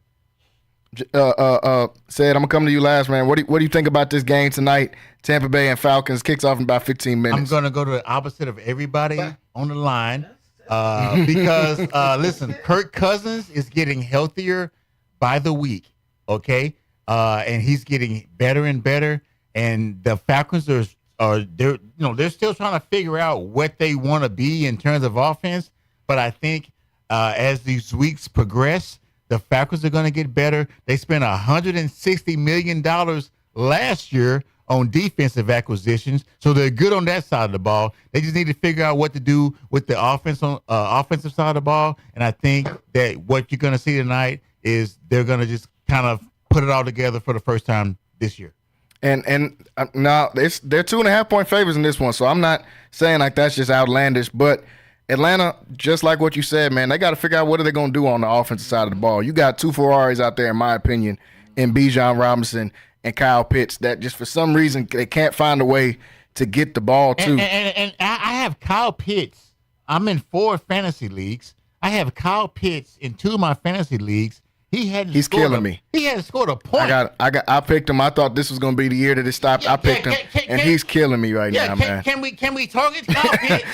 Said, I'm gonna come to you last, man. What do you think about this game tonight? Tampa Bay and Falcons kicks off in about 15 minutes. I'm gonna go to the opposite of everybody on the line because listen, Kirk Cousins is getting healthier by the week, okay, and he's getting better and better. And the Falcons they're still trying to figure out what they want to be in terms of offense. But I think as these weeks progress, the Falcons are going to get better. They spent $160 million last year on defensive acquisitions, so they're good on that side of the ball. They just need to figure out what to do with the offensive side of the ball. And I think that what you're going to see tonight is they're going to just kind of put it all together for the first time this year. And now they're 2.5-point favorites in this one, so I'm not saying like that's just outlandish, but Atlanta, just like what you said, man, they got to figure out what are they going to do on the offensive side of the ball. You got two Ferraris out there, in my opinion, in Bijan Robinson and Kyle Pitts that just for some reason they can't find a way to get the ball to. And I have Kyle Pitts. I'm in 4 fantasy leagues. I have Kyle Pitts in 2 of my fantasy leagues. He's killing me. He hadn't scored a point. I picked him. I thought this was going to be the year that it stopped. I picked him, and he's killing me right now, man. Can we target Kyle Pitts?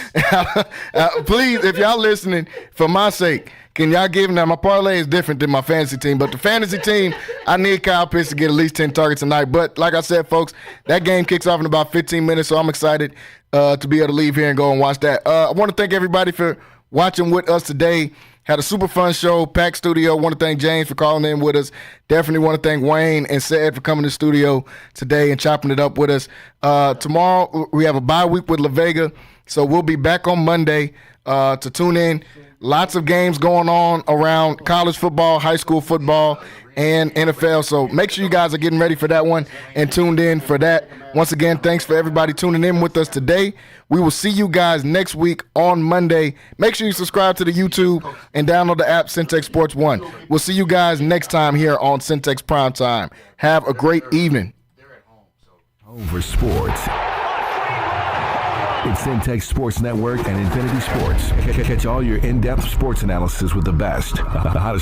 Please, if y'all listening, for my sake, can y'all give him? Now my parlay is different than my fantasy team, but the fantasy team, I need Kyle Pitts to get at least 10 targets tonight. But like I said, folks, that game kicks off in about 15 minutes, so I'm excited to be able to leave here and go and watch that. I want to thank everybody for watching with us today. Had a super fun show, packed studio. Want to thank James for calling in with us. Definitely want to thank Wayne and Sed for coming to the studio today and chopping it up with us. Tomorrow, we have a bye week with La Vega, so we'll be back on Monday to tune in. Lots of games going on around college football, high school football, and NFL. So make sure you guys are getting ready for that one and tuned in for that. Once again, thanks for everybody tuning in with us today. We will see you guys next week on Monday. Make sure you subscribe to the YouTube and download the app Centex Sports One. We'll see you guys next time here on Centex Primetime. Have a great evening. Home for sports. It's Centex Sports Network and Infinity Sports. Catch all your in-depth sports analysis with the best. The hottest